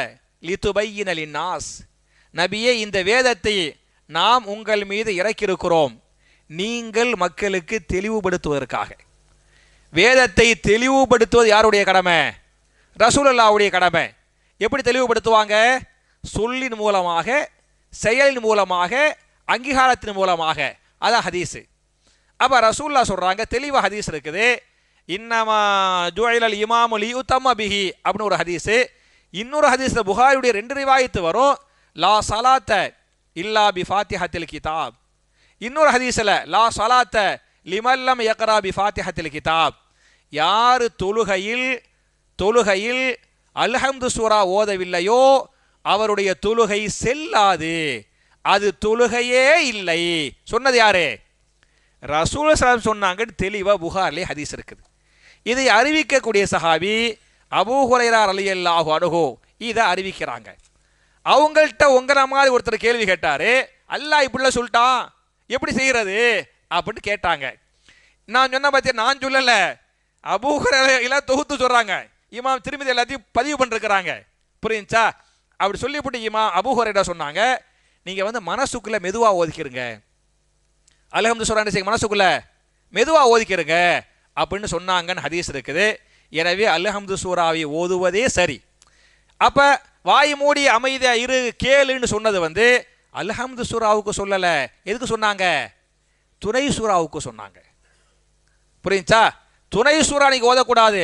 லிதுபையின லின்னாஸ், நபியே இந்த வேதத்தை நாம் உங்கள் மீது இறக்கியிருக்கிறோம் நீங்கள் மக்களுக்கு தெளிவுபடுத்துவதற்காக. வேதத்தை தெளிவுபடுத்துவது யாருடைய கடமை? ரசூலுல்லாஹ்வுடைய கடமை. எப்படி தெளிவுபடுத்துவாங்க? சொல்லின் மூலமாக, செயலின் மூலமாக, அங்கீகாரத்தின் மூலமாக. அதான் ஹதீஸு. அப்போ ரசூலுல்லாஹ் சொல்கிறாங்க, தெளிவாக ஹதீஸ் இருக்குது, இன்னமா ஜுஇலல் இமாமு லியுத்தம்ம பிஹி அப்படின்னு ஒரு ஹதீஸு. இன்னொரு ஹதீஸில் புகாரியுடைய 2 ரிவாயத்து வரும், லா சலாத்த இல்லா பி ஃபாத்திஹத்தில் கிதாப். இன்னொரு ஹதீஸில் லா சலாத்த லிமல்லம் யக்ரா பி ஃபாத்திஹத்தில் கிதாப். யார் தொழுகையில் அல்ஹம்து சூரா ஓதவில்லையோ அவருடைய தொழுகை செல்லாது, அது தொழுகையே இல்லை. சொன்னது யாரு? ரசூல் ஸல்லல்லாஹு அலைஹி வஸல்லம் சொன்னாங்க. தெளிவாக புகாரிலே ஹதீஸ் இருக்குது. இதை அறிவிக்கக்கூடிய சஹாபி அபூ ஹுரைரா ரலியல்லாஹு அன்ஹு இதை அறிவிக்கிறாங்க. அவங்கள்ட்ட உங்களை மாதிரி ஒருத்தர் கேள்வி கேட்டார், அல்லாஹ் இப்படிலாம் சொல்லிட்டான் எப்படி செய்கிறது அப்படின்னு கேட்டாங்க. நான் சொன்ன பார்த்தியா, நான் சொல்லலை, அபூ ஹுரைரா எல்லாம் தொகுத்து சொல்கிறாங்க. இமாம் திருமதி எல்லாத்தையும் பதிவு பண்ணிருக்கிறாங்க. புரியுச்சா? அப்படி சொல்லிவிட்டு இமாம் அபூ ஹுரைரா சொன்னாங்க, நீங்கள் வந்து மனசுக்குள்ளே மெதுவாக ஓதிக்கிறங்க, அல்ஹம்து சூரா செய்ய மனசுக்குள்ளே மெதுவாக ஓதிக்கிறங்க அப்படின்னு சொன்னாங்கன்னு ஹதீஸ் இருக்குது. எனவே அல்ஹம்து சூராவை ஓதுவதே சரி. அப்போ வாய் மூடி அமைதியாக இரு கேளுன்னு சொன்னது வந்து அல்ஹம்து சூராவுக்கு சொல்லலை. எதுக்கு சொன்னாங்க? துணை சூறாவுக்கு சொன்னாங்க. புரியுச்சா? துணை சூறா நீங்கள் ஓதக்கூடாது.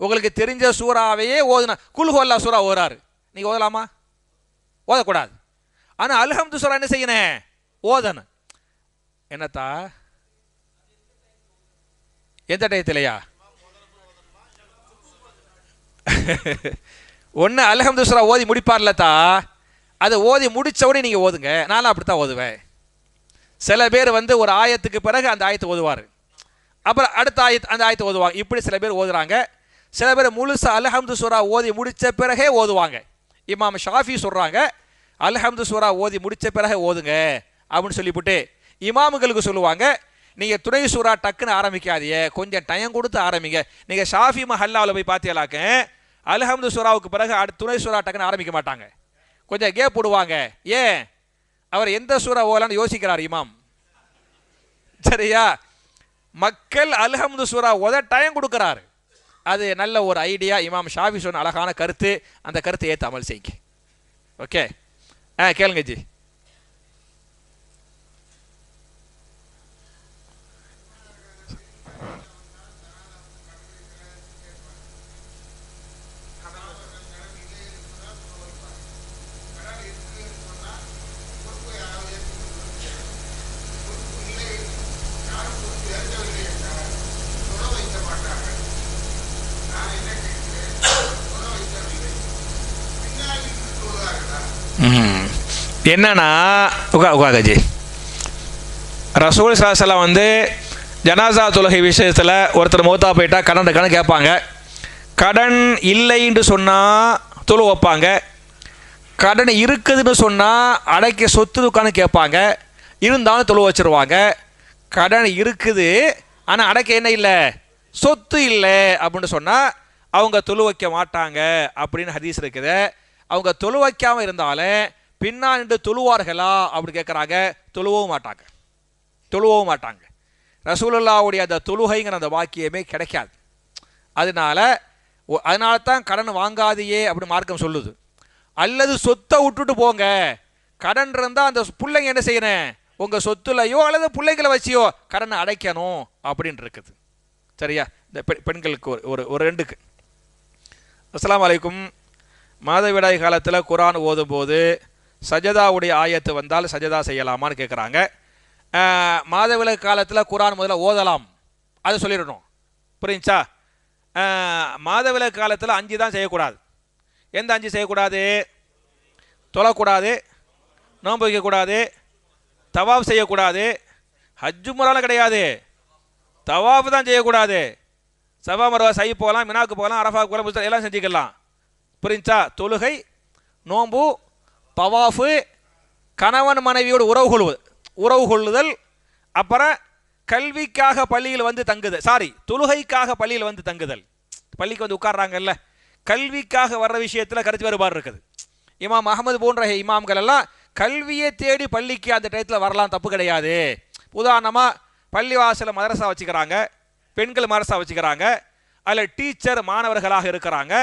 உங்களுக்கு தெரிஞ்ச சூறாவையே ஓதுனா, குல் ஹுவல்லாஹ் சூறா ஓதுறாரு, நீங்கள் ஓதலாமா? ஓதக்கூடாது. ஆனால் அல்ஹம்து சூரா என்ன செய்யணும்? ஓதணும். என்னத்தா? எந்த டயத்திலையா? ஒன்று அல்ஹம்து சூரா ஓதி முடிப்பார்லத்தா, அதை ஓதி முடித்தவுடனே நீங்கள் ஓதுங்க. நானும் அப்படித்தான் ஓதுவேன். சில பேர் வந்து ஒரு ஆயத்துக்கு பிறகு அந்த ஆயத்தை ஓதுவார், அப்புறம் அடுத்த அந்த ஆயத்தை ஓதுவாங்க. இப்படி சில பேர் ஓதுறாங்க. சில பேர் முழுசா அல்ஹம்து சூரா ஓதி முடித்த பிறகே ஓதுவாங்க. இமாம் ஷாஃபி சொல்கிறாங்க, அல்ஹம்து சூரா ஓதி முடித்த பிறகு ஓதுங்க அப்படின்னு சொல்லிவிட்டு இமாமுகளுக்கு சொல்லுவாங்க, நீங்கள் துணை சூறா டக்குன்னு ஆரம்பிக்காதீங்க, கொஞ்சம் டைம் கொடுத்து ஆரம்பிங்க. நீங்கள் ஷாஃபி மஹல்லாவில் போய் பார்த்தீங்களாக்க அல்ஹம்து சூராவுக்கு பிறகு அடுத்த துணை சூறா டக்குன்னு ஆரம்பிக்க மாட்டாங்க, கொஞ்சம் கேப் போடுவாங்க. ஏன்? அவர் எந்த சூறா ஓதலான்னு யோசிக்கிறார் இமாம். சரியா? மக்கள் அல்ஹம்து சூரா ஓத டைம் கொடுக்குறாரு. அது நல்ல ஒரு ஐடியா. இமாம் ஷாஃபி சொன்ன அழகான கருத்து. அந்த கருத்தை ஏற்று அமல் செய்யுங்க. ஓகே, கேளுங்க ஜி. என்னன்னா உகாகஜி, ரசூல் ஸல்லல்லாஹு வந்து ஜனாசா தொழுகை விஷயத்தில் ஒருத்தர் மௌத்தா போயிட்டா கடன் கேட்பாங்க. கடன் இல்லைன்னு சொன்னால் தொழு வைப்பாங்க. கடன் இருக்குதுன்னு சொன்னால் அடைக்க சொத்து துக்கான்னு கேட்பாங்க. இருந்தாலும் தொழு வச்சுருவாங்க. கடன் இருக்குது ஆனால் அடைக்க என்ன இல்லை, சொத்து இல்லை அப்படின்னு சொன்னால் அவங்க தொழு வைக்க மாட்டாங்க அப்படின்னு ஹதீஸ் இருக்குது. அவங்க தொழு வைக்காமல் இருந்தாலும் பின்னால் நின்று தொழுவார்களா அப்படி கேட்குறாங்க. தொழுவவும் மாட்டாங்க. ரசூலுல்லாஹ்வுடைய அந்த தொழுகைங்கிற அந்த வாக்கியமே கிடைக்காது. அதனால தான் கடன் வாங்காதையே அப்படி மார்க்கம் சொல்லுது. அல்லது சொத்தை விட்டுட்டு போங்க, கடன் இருந்தால் அந்த பிள்ளைங்க என்ன செய்யணும், உங்கள் சொத்துலையோ அல்லது பிள்ளைங்களை வச்சியோ கடனை அடைக்கணும் அப்படின்னு இருக்குது. சரியா? இந்த பெண்களுக்கு ஒரு ரெண்டுக்கு. அஸ்ஸலாமு அலைக்கும். மாதவிடாய் காலத்தில் குர்ஆன் ஓதும்போது சஜதாவுடைய ஆயத்து வந்தால் சஜதா செய்யலாமான்னு கேட்குறாங்க. மாதவிடாய் காலத்தில் குர்ஆன் முதல்ல ஓதலாம், அதை சொல்லிடணும். புரிஞ்சா? மாதவிடாய் காலத்தில் 5 தான் செய்யக்கூடாது. எந்த 5 செய்யக்கூடாது? தொழக்கூடாது, நோன்பு வைக்கக்கூடாது, தவாப் செய்யக்கூடாது, ஹஜ்ஜு முறாலும் கிடையாது, தவாப் தான் செய்யக்கூடாது. சபா மர்வா சை போகலாம், மினாவுக்கு போகலாம், அரஃபாவுக்கு போகலாம், முஸ்தலிஃபா எல்லாம் செஞ்சுக்கலாம். புரிஞ்சா? தொழுகை, நோன்பு, தவாஃபு, கணவன் மனைவியோடு உறவு கொள்ளுதல், அப்புறம் கல்விக்காக பள்ளியில் வந்து தங்குதல், தொழுகைக்காக பள்ளியில் வந்து தங்குதல். பள்ளிக்கு வந்து உட்கார்றாங்கல்ல, கல்விக்காக வர்ற விஷயத்தில் கருத்து வேறுபாடு இருக்குது. இமாம் அஹமது போன்ற இமாம்கள் எல்லாம் கல்வியை தேடி பள்ளிக்கு அந்த டயத்தில் வரலாம், தப்பு கிடையாது. உதாரணமாக பள்ளிவாசல மதரசா வச்சுக்கிறாங்க, பெண்கள் மதரசா வச்சுக்கிறாங்க, அதில் டீச்சர் மாணவர்களாக இருக்கிறாங்க.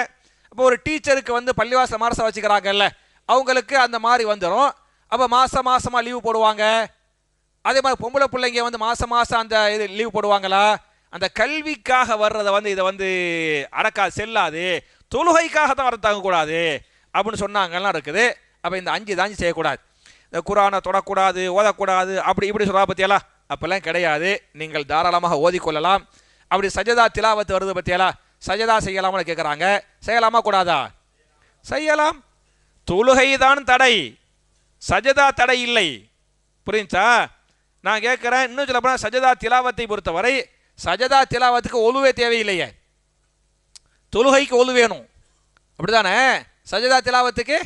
அப்போ ஒரு டீச்சருக்கு வந்து பள்ளிவாசல் மதரசா வச்சுக்கிறாங்கல்ல, அவங்களுக்கு அந்த மாதிரி வந்துடும். அப்போ மாதமாக லீவு போடுவாங்க. அதே மாதிரி பொம்பளை பிள்ளைங்க வந்து மாதம் அந்த இது லீவு போடுவாங்களா? அந்த கல்விக்காக வர்றதை வந்து இதை வந்து அடக்காது, செல்லாது, தொழுகைக்காக தான் வர தங்கக்கூடாது அப்படின்னு சொன்னாங்கலாம் இருக்குது. அப்போ இந்த 5 தான் செய்யக்கூடாது. இந்த குர்ஆனை தொடக்கூடாது, ஓதக்கூடாது, அப்படி இப்படி சொல்கிறா பற்றியெல்லாம் அப்போல்லாம் கிடையாது. நீங்கள் தாராளமாக ஓதிக்கொள்ளலாம். அப்படி சஜதா திலாவத்து வருது பற்றியெல்லாம், சஜதா செய்யலாம்னு கேட்குறாங்க. செய்யலாமா கூடாதா? செய்யலாம். தொழுகை தான் தடை, சஜதா தடை இல்லை. புரிஞ்சா? நான் கேட்குறேன், இன்னும் சொல்ல போனால் சஜதா திலாவத்தை பொறுத்தவரை சஜதா திலாவத்துக்கு ஒழுவே தேவையில்லையே, தொழுகைக்கு ஒழு வேணும். அப்படிதானே? சஜதா திலாவத்துக்கு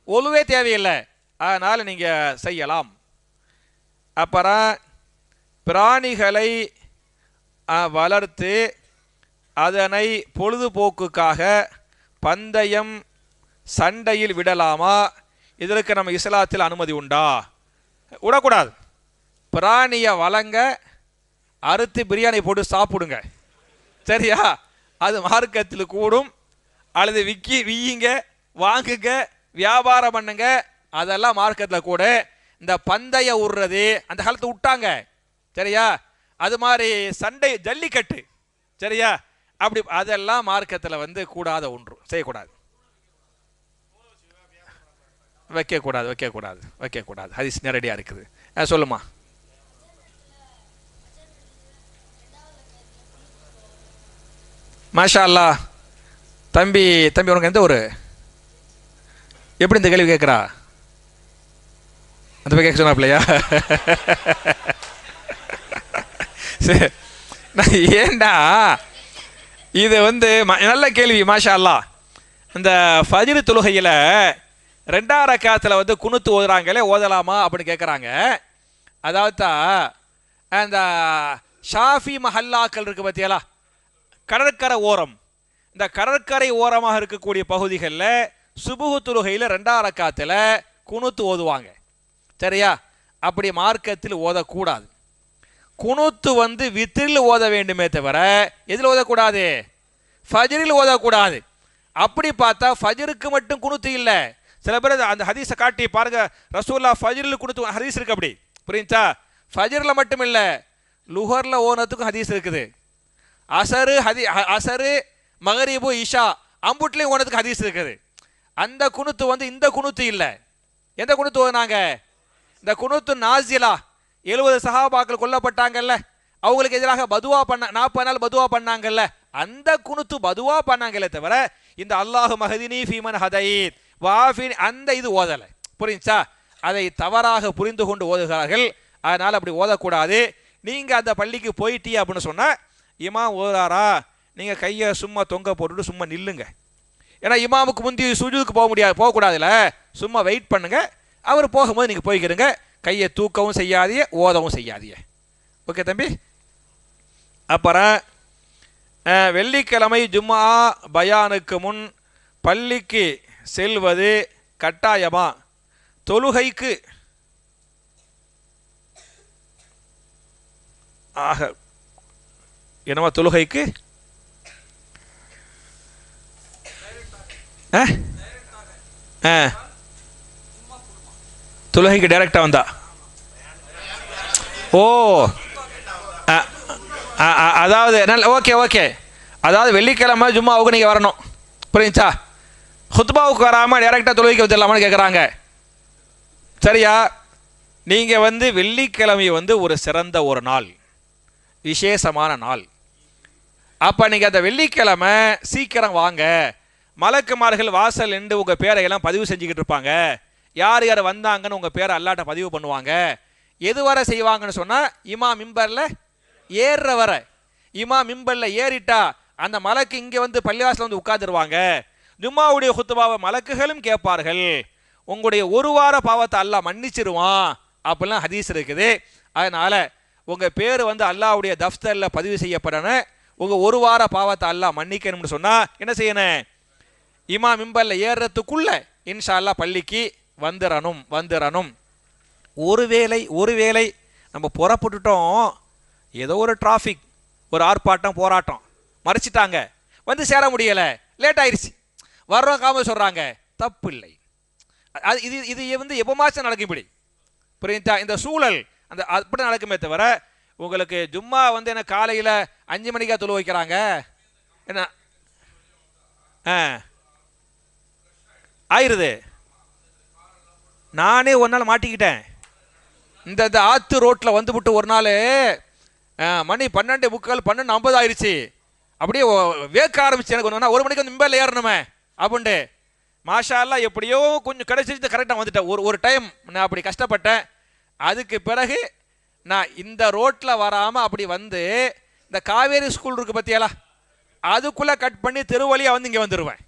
ஒழுவே தேவையில்லை. அதனால் நீங்கள் செய்யலாம். அப்புறம் பிராணிகளை வளர்த்து அதனை பொழுதுபோக்குக்காக பந்தயம் சண்டையில் விடலாமா? இதற்கு நம்ம இஸ்லாத்தில் அனுமதி உண்டா? விடக்கூடாது. பிராணியை வளங்க, அறுத்து பிரியாணி போட்டு சாப்பிடுங்க. சரியா? அது மார்க்கத்தில் கூடும். அல்லது விய்யுங்க, வாங்குங்க, வியாபாரம் பண்ணுங்க, அதெல்லாம் மார்க்கத்தில் கூட. இந்த பந்தய விடுறது அந்த காலத்தை விட்டாங்க. சரியா? அது மாதிரி சண்டை, ஜல்லிக்கட்டு, சரியா, அப்படி அதெல்லாம் மார்க்கத்தில் வந்து கூடாத ஒன்று, செய்யக்கூடாது. வைக்கக்கூடாது. ஹதீஸ் நேரடியாக இருக்குது. சொல்லுமா. மாஷா அல்லாஹ். தம்பி உனக்கு எந்த ஊர்? எப்படி இந்த கேள்வி கேட்குறா? அந்த போய் கேட்க சொன்னாப்லையா? சரி, நான் ஏண்டா இது வந்து நல்ல கேள்வி. மாஷா அல்லாஹ். இந்த ஃபஜ்ர் தொழுகையில் 2ஆம் ரக்காத்தில் வந்து குனுத்து ஓதுறாங்களே, ஓதலாமா அப்படின்னு கேட்குறாங்க. அதாவது அந்த ஷாஃபி மஹல்லாக்கள் இருக்குது பார்த்தியலா, கடற்கரை ஓரம், இந்த கடற்கரை ஓரமாக இருக்கக்கூடிய பகுதிகளில் சுபுஹு தொழுகையில் 2ஆம் ரக்காத்தில் குனுத்து ஓதுவாங்க. சரியா? அப்படி மார்க்கத்தில் ஓதக்கூடாது. குனுத்து வந்து வித்ரில் ஓத வேண்டுமே தவிர எதில் ஓதக்கூடாது? ஃபஜ்ரில் ஓதக்கூடாது. அப்படி பார்த்தா ஃபஜ்ருக்கு மட்டும் குனுத்து இல்லை, சில பேர் அந்த ஹதீஸை காட்டி பாருங்க, ரசூல்லா ஃபஜ்ரில் கொடுத்து ஹதீஸ் இருக்கு, அப்படி புரியுச்சா? ஃபஜ்ரில் மட்டும் இல்லை, லுஹரில் ஓனத்துக்கும் ஹதீஸ் இருக்குது. அசரு மகரிபு இஷா அம்புட்லேயும் ஓனத்துக்கு ஹதீஸ் இருக்குது. அந்த குனுத்து வந்து இந்த குனுத்து இல்லை. எந்த குனுத்து ஓதுனாங்க? இந்த குனுத்து நாசிலா, 70 சஹாபாக்கள் கொல்லப்பட்டாங்கல்ல, அவங்களுக்கு எதிராக பதுவா பண்ண 40 நாள் பதுவா பண்ணாங்கல்ல, அந்த குனுத்து பதுவா பண்ணாங்களே தவிர இந்த அல்லாஹு மஹதினி ஃபீமன் ஹதைத் வாஃபின் அந்த இது ஓதலை. புரிஞ்சா? அதை தவறாக புரிந்து கொண்டு ஓதுகிறார்கள். அதனால் அப்படி ஓதக்கூடாது. நீங்கள் அந்த பள்ளிக்கு போயிட்டீ அப்படின்னு சொன்னால், இமாம் ஓதுறாரா, நீங்கள் கையை சும்மா தொங்க போட்டுட்டு சும்மா நில்லுங்க. ஏன்னா இமாமுக்கு முந்தி சுஜூதுக்கு போகக்கூடாதுல்ல, சும்மா வெயிட் பண்ணுங்க. அவர் போகும்போது நீங்கள் போய்க்கிறங்க. கையை தூக்கவும் செய்யாதீங்க, ஓதவும் செய்யாதீங்க. ஓகே தம்பி? அப்புறம் வெள்ளிக்கிழமை ஜும்மா பயானுக்கு முன் பள்ளிக்கு செல்வது கட்டாயமா? தொழுகைக்கு ஆக என்னவா? தொழுகைக்கு தொழுகைக்கு டைரக்டா வந்தா? ஓ, அதாவது ஓகே ஓகே, அதாவது வெள்ளிக்கிழமை ஜும்மாவுக்கு நீங்கள் வரணும், புரியுச்சா? ஹுத்பாவுக்கு வராமல் டைரெக்டாக தொழுகைக்கு வந்துடலாமான்னு கேட்குறாங்க. சரியா? நீங்கள் வந்து வெள்ளிக்கிழமை வந்து ஒரு சிறந்த ஒரு நாள், விசேஷமான நாள். அப்போ நீங்கள் அந்த வெள்ளிக்கிழமை சீக்கிரம் வாங்க. மலக்குமார்கள் வாசல் நின்று உங்கள் பேரையெல்லாம் பதிவு செஞ்சுக்கிட்டு இருப்பாங்க. யார் யார் வந்தாங்கன்னு உங்கள் பேரை அல்லாட்ட பதிவு பண்ணுவாங்க. எது வரை செய்வாங்கன்னு சொன்னால், இமாம் மிம்பரில் ஏறுற வர. இமாம் மிம்பரில் ஏறிட்டா அந்த மலக்கு இங்கே வந்து பள்ளிவாசல் வந்து உட்காந்துருவாங்க. ஜும்மாவுடைய குத்துபாவை மலக்குகளும் கேட்பார்கள். உங்களுடைய ஒரு வார பாவத்தை அல்லாஹ் மன்னிச்சிருவான் அப்படிலாம் ஹதீஸ் இருக்குது. அதனால் உங்கள் பேர் வந்து அல்லாஹ்வுடைய தஃப்தரில் பதிவு செய்யப்படணும். உங்கள் ஒரு வார பாவத்தை அல்லாஹ் மன்னிக்கணும்னு சொன்னால் என்ன செய்யணும்? இமாம் மிம்பரில் ஏறுறதுக்குள்ள இன்ஷா அல்லாஹ் பள்ளிக்கு வந்துடணும். ஒருவேளை நம்ம புறப்பட்டுட்டோம், ஏதோ ஒரு டிராஃபிக், ஒரு ஆர்ப்பாட்டம் போராட்டம் மறைச்சிட்டாங்க, வந்து சேர முடியலை, லேட் ஆயிடுச்சு, வர்றோம் காம சொல்கிறாங்க, தப்பு இல்லை. அது இது வந்து எப்போ மாதம் நடக்கும் இப்படி, புரியுதா? இந்த சூழல் அந்த அப்படி நடக்குமே தவிர, உங்களுக்கு ஜும்மா வந்து என்ன காலையில் 5 மணிக்கா தொழு வைக்கிறாங்க என்ன ஆயிருது. நானே ஒரு நாள் மாட்டிக்கிட்டேன். இந்த ஆற்று ரோட்டில் வந்து விட்டு ஒரு நாள் மணி 12:45 12:50 ஆயிடுச்சு. அப்படியே வேக்க ஆரம்பிச்சு. எனக்கு ஒன்று 1 மணிக்கு வந்து மிம்பரில் ஏறணுமே அப்படின்ட்டு. மாஷா அல்லாஹ் எப்படியோ கொஞ்சம் கிடைச்சிட்டு கரெக்டாக வந்துட்டேன். ஒரு டைம் நான் அப்படி கஷ்டப்பட்டேன். அதுக்கு பிறகு நான் இந்த ரோட்டில் வராமல் அப்படி வந்து இந்த காவேரி ஸ்கூல் இருக்குது பற்றியெல்லாம், அதுக்குள்ளே கட் பண்ணி தெருவழியாக வந்து இங்கே வந்துடுவேன்.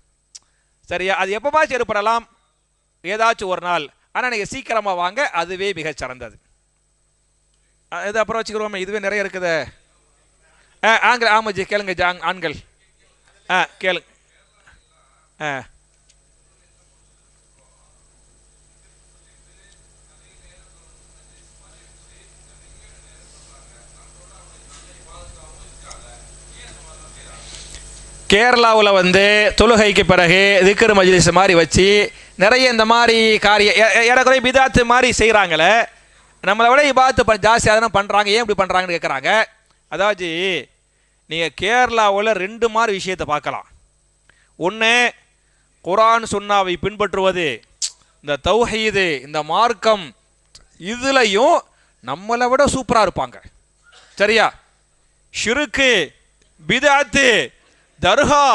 சரியா? அது எப்போமாச்சும் ஏற்படலாம், ஏதாச்சும் ஒரு நாள். ஆனால் நீங்கள் சீக்கிரமாக வாங்க, அதுவே மிகச் சிறந்தது. இது அப்புறம் வச்சுக்கிறோமே, இதுவே நிறைய இருக்குது. ஆண்கள் ஆமாஜி கேளுங்க, ஆண்கள் கேளுங்க. கேரளாவில் வந்து தொழுகைக்கு பிறகு திக்ர் மஜ்லிஸ் மாதிரி வச்சு நிறைய இந்த மாதிரி ஏறக்குறைய பிதாத்து மாதிரி செய்கிறாங்களே. நம்மளை விட இபாத்து ஜாஸ்தியாக தானே பண்ணுறாங்க. ஏன் இப்படி பண்ணுறாங்கன்னு கேட்குறாங்க. அதாவது நீங்கள் கேரளாவில் 2 மாதிரி விஷயத்தை பார்க்கலாம். ஒன்று, குர்ஆன் சுன்னாவை பின்பற்றுவது, இந்த தௌஹீது, இந்த மார்க்கம், இதுலையும் நம்மளை விட சூப்பராக இருப்பாங்க. சரியா? ஷிருக்கு, பிதாத்து, தர்கா,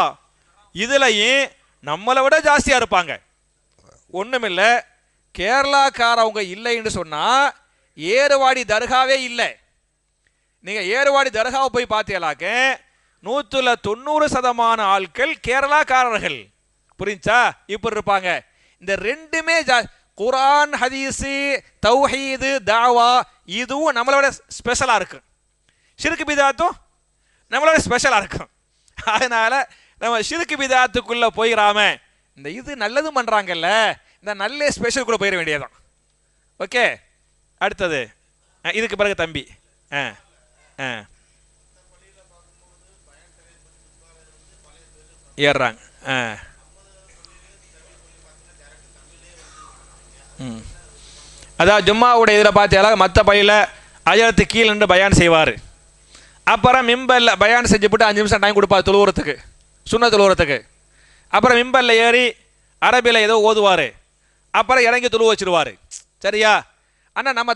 இதுலையும் நம்மளை விட ஜாஸ்தியாக இருப்பாங்க. ஒன்றுமில்லை, கேரளாக்காரவங்க இல்லைன்னு சொன்னால் ஏறுவாடி தர்காவே இல்லை. நீங்கள் ஏறுவாடி தர்காவை போய் பார்த்தீங்களாக்க 190% ஆட்கள் கேரளாக்காரர்கள். புரிஞ்சா? இப்படி இருப்பாங்க. இந்த 2மே குர்ஆன் ஹதீஸு தௌஹீது தாவா இதுவும் நம்மளோட ஸ்பெஷலாக இருக்கும். ஷிர்க் பிதாத்தும் நம்மளோட ஸ்பெஷலாக இருக்கும். அதனால் நம்ம ஷிர்க் பிதாத்துக்குள்ளே போயிடாம இந்த இது நல்லதும் பண்ணுறாங்கல்ல, இந்த நல்ல ஸ்பெஷலுக்குள்ளே போயிட வேண்டியதான். ஓகே, அடுத்தது இதுக்கு பிறகு தம்பி ஏறுறாங்க. அதாவது ஜும்மாவுடைய இதில் பார்த்தீங்களா மற்ற பள்ளியில் அஜரத்து கீழே நின்று பயான் செய்வார். அப்புறம் மிம்பரில் பயான் செஞ்சுவிட்டு 5 நிமிஷம் டைம் கொடுப்பார் தொழுவுறத்துக்கு, சுன்ன தொழுவுறத்துக்கு. அப்புறம் மிம்பரில் ஏறி அரபியில் ஏதோ ஓதுவார். அப்புறம் இறங்கி தொழு வச்சுருவார். சரியா? ஆனால் நம்ம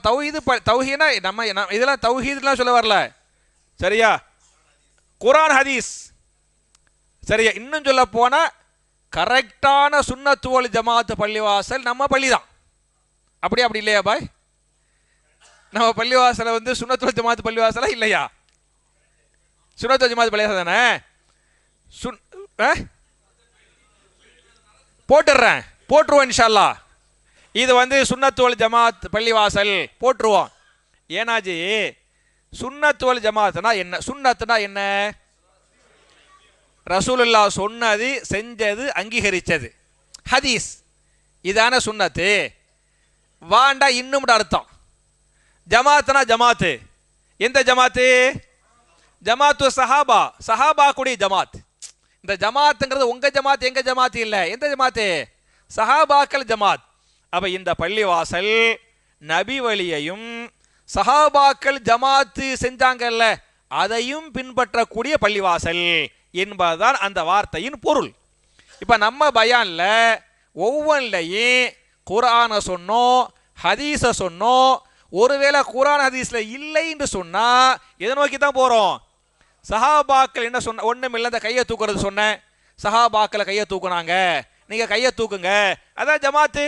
தௌஹீனா நம்ம இதெல்லாம் தௌஹீதுலாம் சொல்ல வரல. சரியா? குர்ஆன் ஹதீஸ். சரியா? இன்னும் சொல்ல போனால் கரெக்டான சுன்னத்து வல் ஜமாத் பள்ளிவாசல் நம்ம பள்ளி தான். அப்படி இல்லையா பாய்? நம்ம பள்ளிவாசலை வந்து சுன்னத்து வல் ஜமாத் பள்ளிவாசலா இல்லையா? சுன்னத்து வல் ஜமாத் பள்ளிவாசல் தானே. போட்டுருவோம் இன்ஷா அல்லாஹ். இது வந்து சுன்னத்து வல் ஜமாத் பள்ளிவாசல் போட்டுருவோம். ஏனாஜி சுன்னத்து வல் ஜமாத்னா என்ன? சுன்னத்துனா என்ன? ரசூலுல்லாஹ் சொன்னது, செஞ்சது, அங்கீகரிச்சது. ஹதீஸ் இதான சுன்னத்து. வாண்டா இன்னும் அர்த்தம். ஜமாத்னா ஜமாத்து. எந்த ஜமாத்து? ஜமாத்து சஹாபா, சஹாபா கூடிய ஜமாத். இந்த ஜமாத்துங்கிறது உங்க ஜமாத் எங்க ஜமாத் இல்லை. எந்த ஜமாத்து? சஹாபாக்கள் ஜமாத். அப்ப இந்த பள்ளிவாசல் நபி வழியையும் சஹாபாக்கள் ஜமாத்து செஞ்சாங்கல்ல அதையும் பின்பற்றக்கூடிய பள்ளிவாசல் என்பதுதான் அந்த வார்த்தையின் பொருள். இப்ப நம்ம பயான்ல ஒவ்வொன்றையும் குர்ஆனை சொன்னோம், ஹதீஸை சொன்னோம். ஒருவேளை குர்ஆன் ஹதீஸ்ல இல்லை என்று சொன்னா எதை நோக்கி தான் போறோம்? சஹாபாக்கள் என்ன சொன்ன? ஒண்ணும் இல்லை, அந்த கையை தூக்குறது சொன்னேன். சஹாபாக்களை கையை தூக்குனாங்க, நீங்க கையை தூக்குங்க, அதான் ஜமாத்து.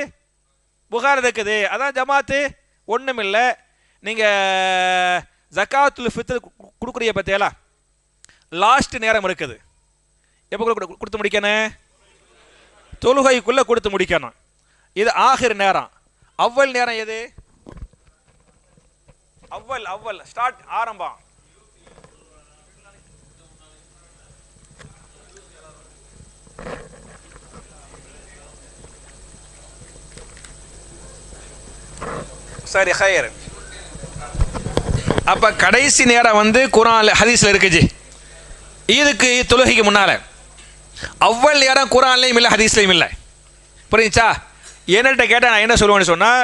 புகார் இருக்குது, அதான் ஜமாத்து. ஒண்ணும் இல்லை. நீங்க ஜகாத்துல் ஃபித்ர் கொடுக்குறீங்க பத்தியலா, லாஸ்ட் நேரம் இருக்குது. எப்போ கொடுத்து முடிக்கணும்? தொழுகைக்குள்ள கொடுத்து முடிக்கணும். இது ஆகிர் நேரம். அவ்வல் நேரம் எது? அவ்வல் ஸ்டார்ட், ஆரம்பம். சரி, ஹைர். அப்ப கடைசி நேரம் வந்து குர்ஆன் ஹதீஸ்ல இருக்குது. இதுக்கு தொழுகைக்கு முன்னால அவ்வல் நேரம் குர்ஆன்லையும் இல்லை, ஹதீஸ்லையும் இல்லை. புரியுச்சா? என்னட்ட கேட்டால் நான் என்ன சொல்லுவேன்னு சொன்னால்,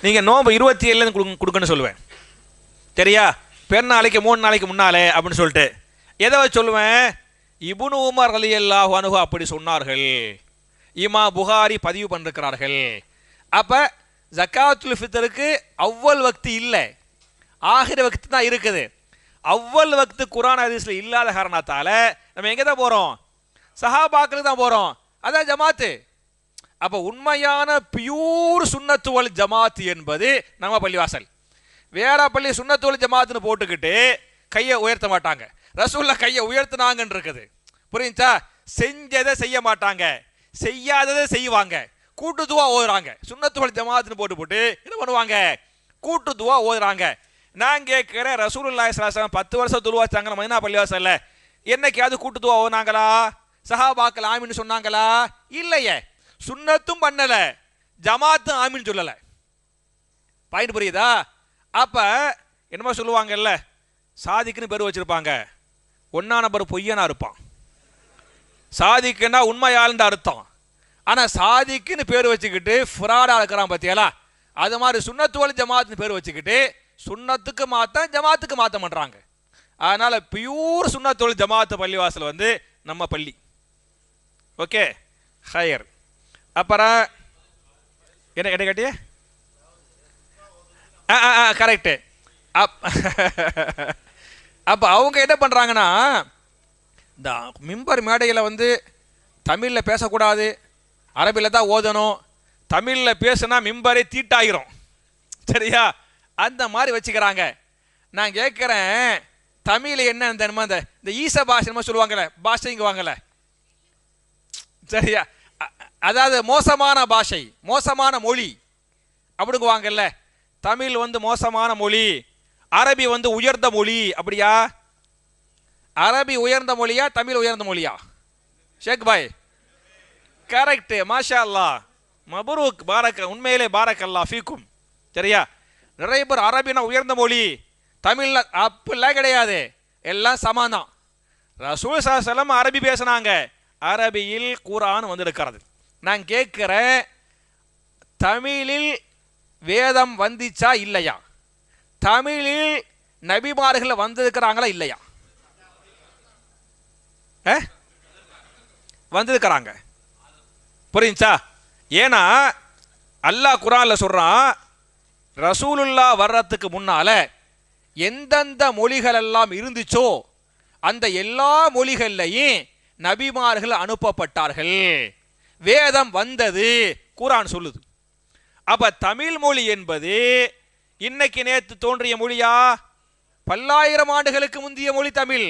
நீங்கள் நோம்பு 27 கொடுக்கணும்னு சொல்லுவேன். சரியா? பெருநாளைக்கு 3 நாளைக்கு முன்னாலே அப்படின்னு சொல்லிட்டு எதை வச்சு சொல்லுவேன்? இப்னு உமர் ரலியல்லாஹு அன்ஹு அப்படி சொன்னார்கள், இமா புகாரி பதிவு பண்ணிருக்கிறார்கள். அப்போ ஜக்காத்துல் ஃபித்ருக்கு அவ்வல் வக்து இல்லை, ஆகிர வக்து தான் இருக்குது. அவ்வல் வக்து குர்ஆன் ஹதீஸ்ல இல்லாத காரணத்தால நம்ம எங்கே தான் போகிறோம்? சஹாபாக்களுக்கு தான் போகிறோம். அதான் ஜமாத்து. அப்போ உண்மையான பியூர் சுன்னத்து வல் ஜமாத் என்பது நம்ம பள்ளிவாசல். வேற பள்ளி சுன்னத்து வல் ஜமாத்துன்னு போட்டுக்கிட்டு கையை உயர்த்த மாட்டாங்க. ரசூலுல்லாஹ் கையை உயர்த்தினாங்கன்னு இருக்குது. புரியுச்சா? செஞ்சதை செய்ய மாட்டாங்க, செய்யாததை செய்வாங்க. கூட்டு துவா ஓதுறாங்க. சுன்னத்து வல் ஜமாத்துன்னு போட்டு என்ன பண்ணுவாங்க? கூட்டு துவா ஓதுறாங்க. நான் கேட்கிறேன், ரசூலுல்லாஹி ஸல்லல்லாஹு அலைஹி வஸல்லம் 10 வருஷம் துவா வச்சாங்க மதீனா பள்ளிவாசல்ல, என்னைக்காவது கூட்டு துவா ஓதுனாங்களா? சஹாபாக்கள் ஆமீன் சொன்னாங்களா? இல்லையே. சுன்னத்தும் பண்ணல, ஜமாத்தும் ஆமீன் சொல்லல. பாயிண்ட் புரியுதா? அப்ப என்னமோ சொல்லுவாங்கல்ல, சாதிக்குன்னு பேர் வச்சிருப்பாங்க, ஒன்னா நம்பர் பொய்யனா இருப்பான். சாதிக்குன்னா உண்மையாளுன்ற அர்த்தம். ஆனா சாதிக்குன்னு பேர் வச்சுக்கிட்டு ஃப்ராடா இருக்கிறான் பத்தியலா. அது மாதிரி சுன்னத்து வல் ஜமாத்னு பேர் வச்சுக்கிட்டு சுன்னத்துக்கு மாத்த ஜமாத்துக்கு மாத்த பண்றாங்க. அதனால பியூர் சுன்னத்து வல் ஜமாத் பள்ளிவாசல் வந்து நம்ம பள்ளி. Okay, higher. அப்புறம் என்ன கேட்டிய? கரெக்டு. அப்போ அவங்க என்ன பண்ணுறாங்கன்னா, இந்த மிம்பர் மேடையில் வந்து தமிழில் பேசக்கூடாது, அரபியில் தான் ஓதணும். தமிழில் பேசுனா மிம்பரை தீட்டாயிரும். சரியா? அந்த மாதிரி வச்சுக்கிறாங்க. நான் கேட்குறேன், தமிழ் என்ன இந்த ஈச பாஷை சொல்லுவாங்கல்ல, பாஷைங்க வாங்கல. சரியா? அதாவது மோசமான பாஷை, மோசமான மொழி அப்படிங்குவாங்கல்ல. தமிழ் வந்து மோசமான மொழி, அரபி வந்து உயர்ந்த மொழி. அப்படியா? அரபி உயர்ந்த மொழியா, தமிழ் உயர்ந்த மொழியா? ஷேக் பாய் கரெக்ட், மாஷா அல்லாஹ், மபரூக், பாரக், உண்மையிலே பாரக் அல்லாஹ் ஃபீக்கும். சரியா? நிறைய பேர் அரபினா உயர்ந்த மொழி, தமிழ்ல அப்படிலாம் கிடையாது, எல்லாம் சமானம். ரசூல் ஸல்லல்லாஹு அலைஹி வஸல்லம் அரபி பேசினாங்க, அரபியில் குர்ஆன் வந்திருக்கிறது. நான் கேட்கிறேன், தமிழில் வேதம் வந்துச்சா இல்லையா? தமிழில் நபிமார்கள் வந்திருக்கிறாங்களா இல்லையா? வந்திருக்கிறாங்க. புரிஞ்சா? ஏன்னா அல்லாஹ் குர்ஆன்ல சொல்றான், ரசூலுல்லா வர்றதுக்கு முன்னால எந்தெந்த மொழிகள் எல்லாம் இருந்துச்சோ அந்த எல்லா மொழிகள்லையும் நபிமார்கள் அனுப்பப்பட்டார்கள், வேதம் வந்தது குர்ஆன் சொல்லுது. அப்ப தமிழ் மொழி என்பது இன்னைக்கு நேற்று தோன்றிய மொழியா? பல்லாயிரம் ஆண்டுகளுக்கு முந்தைய மொழி தமிழ்.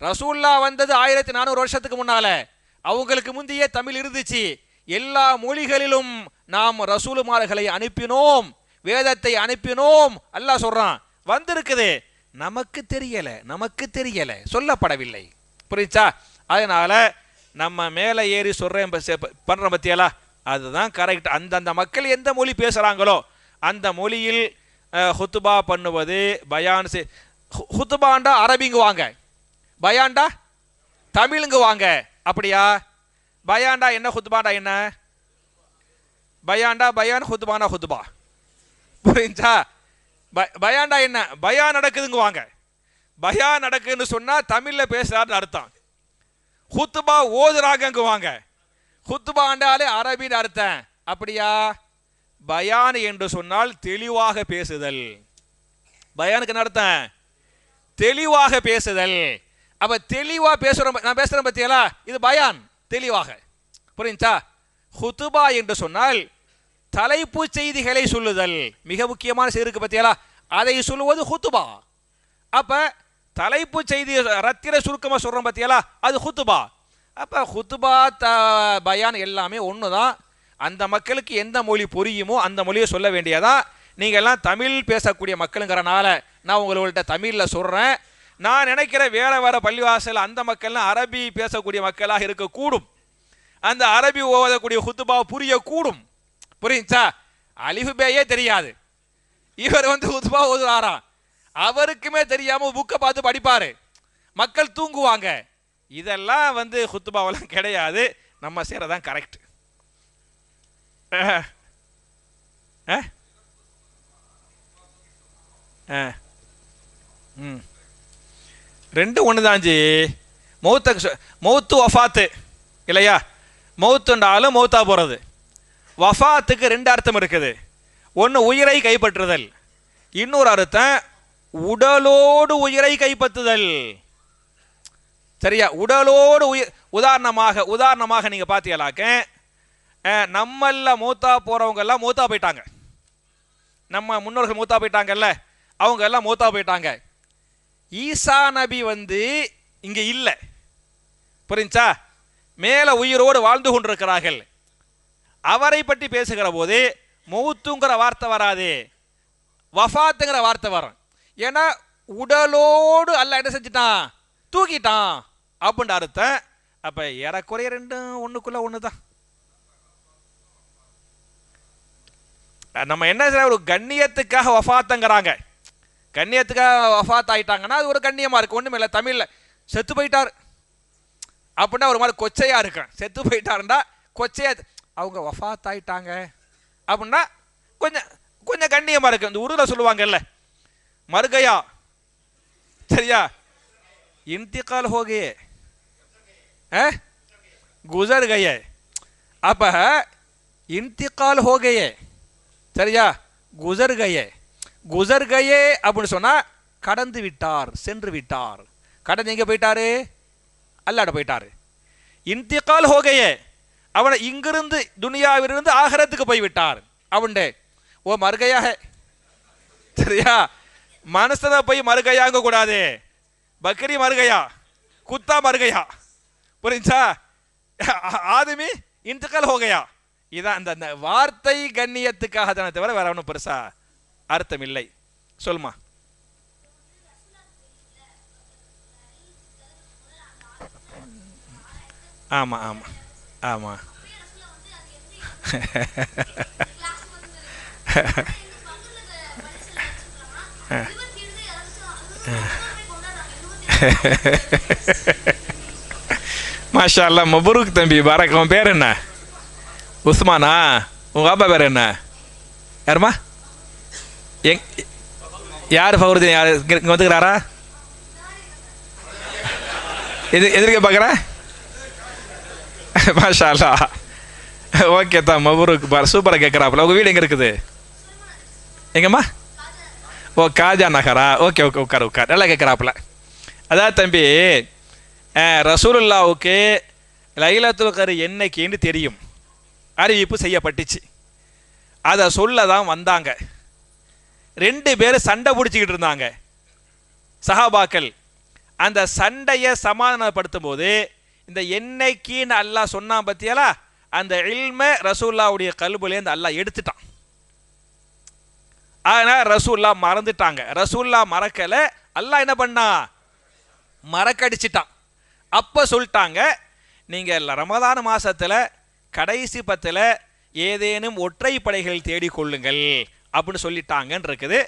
ரசூல்லா வந்தது 1400 வருஷத்துக்கு முன்னால, அவங்களுக்கு முந்தைய தமிழ் இருந்துச்சு. எல்லா மொழிகளிலும் நாம் ரசூலுமார்களை அனுப்பினோம், வேதத்தை அனுப்பினோம். அல்லாஹ் சொல்றான், வந்திருக்குது, நமக்கு தெரியல, சொல்லப்படவில்லை. புரிஞ்சா? அதனால நம்ம மேலே ஏறி சொல்றேன் பண்ற பத்தியலா, அதுதான் கரெக்ட். அந்தந்த மக்கள் எந்த மொழி பேசுறாங்களோ அந்த மொழியில் ஹுத்துபா பண்ணுவது, பயான். ஹுத்துபாண்டா அரபிங்க வாங்க, பயான்டா தமிழுங்க வாங்க. அப்படியா? பயான்டா என்ன, ஹுத்துபாண்டா என்ன? பயான்டா பயான், ஹுத்துபானா ஹுத்துபா. புரிஞ்சா? பயான்டா என்ன? பயான் நடக்குதுங்க வாங்க. பயான் நடக்குதுன்னு சொன்னா தமிழ்ல பேசுறாருன்னு அர்த்தம். ஹுத்துபா ஓதுறாங்க வாங்க. ஹுத்துபாண்டாலே அரபின்னு அர்த்தம். அப்படியா? பயான் என்று சொன்னால் தெளிவாக பேசுதல். பயானுக்கு என்ன அர்த்தம்? தெளிவாக பேசுதல். அப்ப தெளிவா பேசுறோம், நான் பேசுறேன் பத்தியலா, இது பயான், தெளிவாக. புரிஞ்சா? ஹுத்துபா என்று சொன்னால் தலைப்பு செய்திகளை சொல்லுதல், மிக முக்கியமான செய்தி இருக்கு பத்தியலா, அதை சொல்லுவது ஹுத்துபா. அப்ப தலைப்பு செய்தி ரத்திர சுருக்கமா சொல்றோம் பத்தியலா, அது ஹுத்துபா. அப்ப ஹுத்துபா பயான் எல்லாமே ஒண்ணுதான். அந்த மக்களுக்கு எந்த மொழி புரியுமோ அந்த மொழியை சொல்ல வேண்டியதா. நீங்க எல்லாம் தமிழ் பேசக்கூடிய மக்களுங்கிறனால நான் உங்கள்கிட்ட தமிழ்ல சொல்றேன். நான் நினைக்கிற வேற வேற பள்ளிவாசல் அந்த மக்கள்லாம் அரபி பேசக்கூடிய மக்களாக இருக்கக்கூடும். அந்த அரபி ஓதக்கூடிய ஹுத்துபா புரியக்கூடும். புரிஞ்சா? அலிஃபு பேயே தெரியாது, இவர் ஹுத்துபா ஓதுறாராம், அவருக்குமே தெரியாம புக்கை பார்த்து படிப்பாரு, மக்கள் தூங்குவாங்க. இதெல்லாம் ஹுத்துபாவெல்லாம் கிடையாது. நம்ம செய்யறதான் கரெக்ட். ரெண்டு ஒண்ணுதான் ஜி. மௌத்து வஃபாத்து இல்லையா? மௌத்துண்டாலும் மௌத்தா போறது. வஃபாத்துக்கு ரெண்டு அர்த்தம் இருக்குது. ஒன்று உயிரை கைப்பற்றுதல், இன்னொரு அர்த்தம் உடலோடு உயிரை கைப்பற்றுதல். சரியா? உடலோடு உயிர். உதாரணமாக நீங்க பாத்தீங்களாக்க, நம்மள மூத்தா போறவங்க எல்லாம் மூத்தா போயிட்டாங்க. நம்ம முன்னோர்கள் மூத்தா போயிட்டாங்கல்ல, அவங்க எல்லாம் மூத்தா போயிட்டாங்க. ஈசா நபி இங்க இல்லை. புரிஞ்சா? மேல உயிரோடு வாழ்ந்து கொண்டிருக்கிறார்கள். அவரை பற்றி பேசுகிற போது மௌத்துங்கிற வார்த்தை வராது, வஃபாத்துங்கிற வார்த்தை வரும். ஏன்னா உடலோடு அல்லாஹ் என்ன செஞ்சிட்டான்? தூக்கிட்டான் அப்படின்னு அர்த்தம். அப்ப ஏறக்குறைய ரெண்டும் ஒண்ணுக்குள்ள ஒண்ணுதான். நம்ம என்ன செய்ய, ஒரு கண்ணியத்துக்காக வஃபாத்துங்கிறாங்க. கண்ணியத்துக்காக வஃபாத் ஆயிட்டாங்கன்னா அது ஒரு கண்ணியமா இருக்கு. ஒண்ணுமே இல்லை. தமிழ்ல செத்து போயிட்டார் அப்படின்னா ஒரு மாதிரி கொச்சையா இருக்கும். செத்து போயிட்டாருண்டா கொச்சையா, அவங்க வஃபாத் ஆயிட்டாங்க அப்படின்னா கொஞ்சம் கொஞ்சம் கண்ணியமா இருக்கு. இந்த உருதுல சொல்லுவாங்கல்ல, மர்கயா. சரியா? इंतकाल हो गए, गुजर गए. அப்ப इंतकाल हो गए. சரியா? குசர் கயே. குசர் கயே அப்படின்னு சொன்னா கடந்து விட்டார், சென்று விட்டார். கடந்து எங்க போயிட்டாரு? அல்லாஹ்ட போயிட்டாரு. இன்திகால் ஹோ கயே, அவனை இங்கிருந்து துனியாவிலிருந்து ஆகிரத்துக்கு போய் விட்டார். அவன்டே ஓ மர்கயா ஹே. சரியா? மனசத போய் மர்கயாங்க கூடாது. பக்ரி மர்கயா, குத்தா மர்கயா. புரிஞ்சா? ஆதமி இன்திகால் ஹோ கயா. இதான் அந்த வார்த்தை கண்ணியத்துக்காக தானே தவிர வேற ஒன்றும் பெருசா அர்த்தம் இல்லை. சொல்லுமா. ஆமா ஆமா ஆமா. மாஷா அல்லாஹ், மபரூக் தம்பி, பாரக். உன் பேர் என்ன? உஸ்மானா? உங்க அப்பா பேர் என்ன? யாருமா? எங் யார் ஃபஹருதீன்? யார் இங்கே வந்துக்கிறாரா? எதிர்க்க பார்க்குறேன். மாஷா அல்லா. ஓகே தான், மபூருக்கு பார், சூப்பராக கேட்குறாப்புல. உங்கள் வீடு எங்கே இருக்குது? எங்கம்மா? ஓ, காஜா நகரா? ஓகே ஓகே, உட்கார் உட்கார், நல்லா கேட்குறாப்புல. அதான் தம்பி, ரசூலுல்லாவுக்கு லைலத்துல் கத்ர் என்னைக்குன்னு தெரியும், அறிவிப்பு செய்யப்பட்டுச்சு. அதை சொல்ல தான் வந்தாங்க. 2 பேரும் சண்டை பிடிச்சிக்கிட்டு இருந்தாங்க சஹாபாக்கள். அந்த சண்டையை சமாதானப்படுத்தும் போது இந்த என்னைக்குன்னு அல்லாஹ் சொன்னான் பத்தியாலா, அந்த இல்மை ரசூலுல்லாவுடைய கல்புலேருந்து அல்லாஹ் எடுத்துட்டான். அதனால் ரசூல்லா மறந்துட்டாங்க. ரசூல்லா மறக்கலை, அல்லாஹ் என்ன பண்ணா? மறக்கடிச்சிட்டான். அப்போ சொல்லிட்டாங்க, நீங்கள் ரமலான் மாதத்தில் கடைசி 10 ஏதேனும் ஒற்றைப்படைகள் தேடிக்கொள்ளுங்கள் அப்படின்னு சொல்லிட்டாங்கன்னு இருக்குது.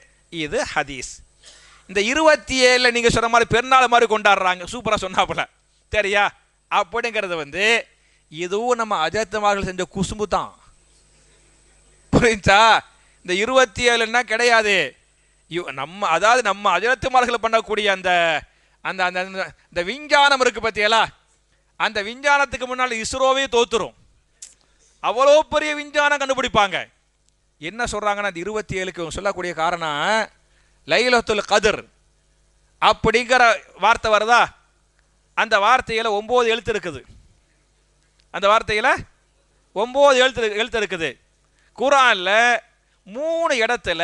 இது ஹதீஸ். இந்த 27 நீங்கள் சொன்ன மாதிரி பெருநாள் மாதிரி கொண்டாடுறாங்க, சூப்பராக சொன்னாப்புல, சரியா? அப்படிங்கிறது இதுவும் நம்ம அஜத்தமார்கள் செஞ்ச குசும்பு தான், புரிஞ்சா? இந்த 27ன்னா கிடையாது. அதாவது நம்ம அஜரத்துமார்கள் பண்ணக்கூடிய அந்த அந்த அந்த விஞ்ஞானம் இருக்கு பத்தியலா, அந்த விஞ்ஞானத்துக்கு முன்னால் இஸ்ரோவே தோத்துரும். அவ்வளோ பெரிய விஞ்ஞானம் கண்டுபிடிப்பாங்க. என்ன சொல்றாங்கன்னா, அந்த 27க்கு சொல்லக்கூடிய காரணம் லைலத்துல் கத்ர் அப்படிங்கிற வார்த்தை வருதா? அந்த வார்த்தையில் 9 எழுத்து இருக்குது. அந்த வார்த்தையில் 9 எழுத்து இருக்குது. குர்ஆன்ல 3 இடத்துல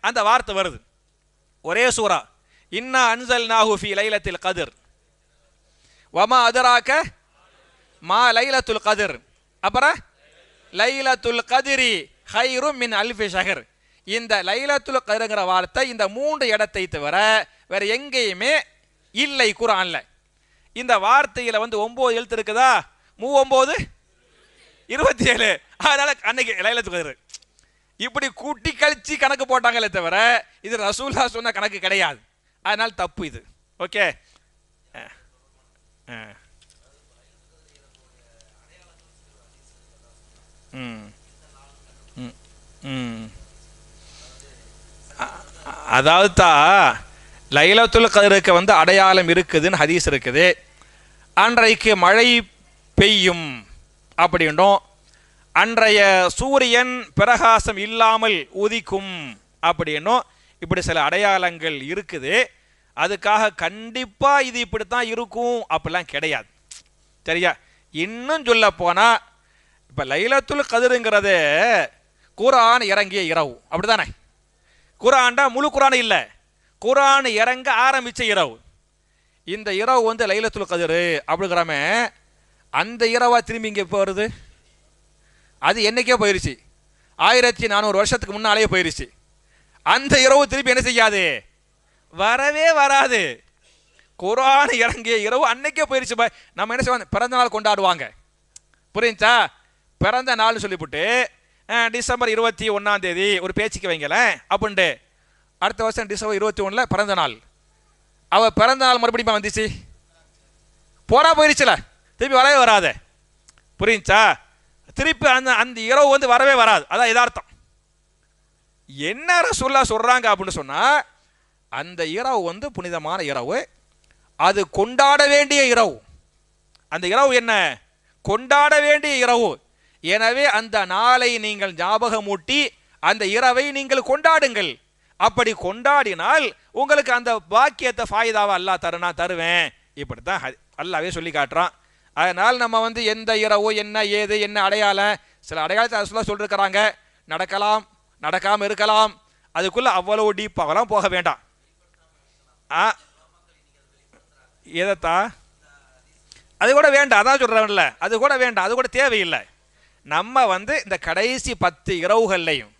அந்த வார்த்தை வருது. ஒரே சூரா, இன்னா அன்ஸல்நாஹு ஃபீ லைலத்தில் கத்ர் வமா அதராக மா லைலத்துல் கத்ர், அப்புறம் லைலத்துல் கத்ரி ஹைரும் மின் அல்ஃபி ஷஹர். இந்த லைலத்துல் கத்ருங்கிற வார்த்தை இந்த 3 இடத்தை தவிர வேற எங்கேயுமே இல்லை குர்ஆன்ல. இந்த வார்த்தையில் 9 எழுத்து இருக்குதா? 3 9 27. அதனால அன்னைக்கு லைலத்துல் கத்ர் இப்படி கூட்டி கழிச்சு கணக்கு போட்டாங்களே தவிர இது ரசூலுல்லாஹ் சொன்ன கணக்கு கிடையாது. அதனால் தப்பு இது. ஓகே. அதாவது லைலத்துல் கத்ருக்கு அடையாளம் இருக்குதுன்னு ஹதீஸ் இருக்குது. அன்றைக்கு மழை பெய்யும் அப்படின்னும், அன்றைய சூரியன் பிரகாசம் இல்லாமல் உதிக்கும் அப்படின்னும், இப்படி சில அடையாளங்கள் இருக்குது. அதுக்காக கண்டிப்பாக இது இப்படித்தான் இருக்கும் அப்படிலாம் கிடையாது, சரியா? இன்னும் சொல்ல போனால், இப்போ லைலத்துல் கத்ருங்கிறது குர்ஆன் இறங்கிய இரவு, அப்படிதானே? குர்ஆன்டா முழு குர்ஆன் இல்லை, குர்ஆன் இறங்க ஆரம்பித்த இரவு. இந்த இரவு லைலத்துல் கத்ர் அப்படிங்கிறமே, அந்த இரவா திரும்பி இங்கே இப்போ வருது? அது என்னைக்கே போயிருச்சு, 1400 வருஷத்துக்கு முன்னாலே போயிருச்சு. அந்த இரவு திருப்பி என்ன செய்யாது? வரவே வராது. குர்ஆன் இறங்கிய இரவு அன்னைக்கே போயிருச்சு. நம்ம என்ன செய்வோம்? பிறந்த நாள் கொண்டாடுவாங்க, புரிஞ்சா? பிறந்த நாள் சொல்லிவிட்டு டிசம்பர் 21 ஒரு பேச்சுக்கு வைங்களேன் அப்படின்ட்டு, அடுத்த வருஷம் டிசம்பர் 21 பிறந்த நாள். அவள் பிறந்த நாள் மறுபடியும் வந்துச்சு, போரா போயிருச்சுல, திருப்பி வரவே வராது, புரிஞ்சா? திருப்பி அந்த இரவு வரவே வராது. அதான் யதார்த்தம். என்ன ரசூலுல்லாஹ் சொல்றாங்க அப்படின்னு சொன்னா, அந்த இரவு புனிதமான இரவு, அது கொண்டாட வேண்டிய இரவு. அந்த இரவு என்ன? கொண்டாட வேண்டிய இரவு. எனவே அந்த நாளை நீங்கள் ஞாபகமூட்டி அந்த இரவை நீங்கள் கொண்டாடுங்கள். அப்படி கொண்டாடினால் உங்களுக்கு அந்த பாக்கியத்தை ஃபாயிதாவை அல்லாஹ் தருவேன். இப்படித்தான் அல்லாவே சொல்லி காட்டுறான். அதனால் நம்ம எந்த இரவு என்ன ஏது என்ன அடையாளம், சில அடையாளத்தை ரசூலுல்லாஹ் சொல்லிருக்கிறாங்க. நடக்கலாம், நடக்காமல் இருக்கலாம். அதுக்குள்ள அவ்வளவு டீப்பாகலாம் போக வேண்டாம். எதத்தா அது கூட வேண்டாம், அதான் சொல்கிறேன்ல, அது கூட வேண்டாம், அது கூட தேவையில்லை. நம்ம இந்த கடைசி 10 இரவுகள்லையும்,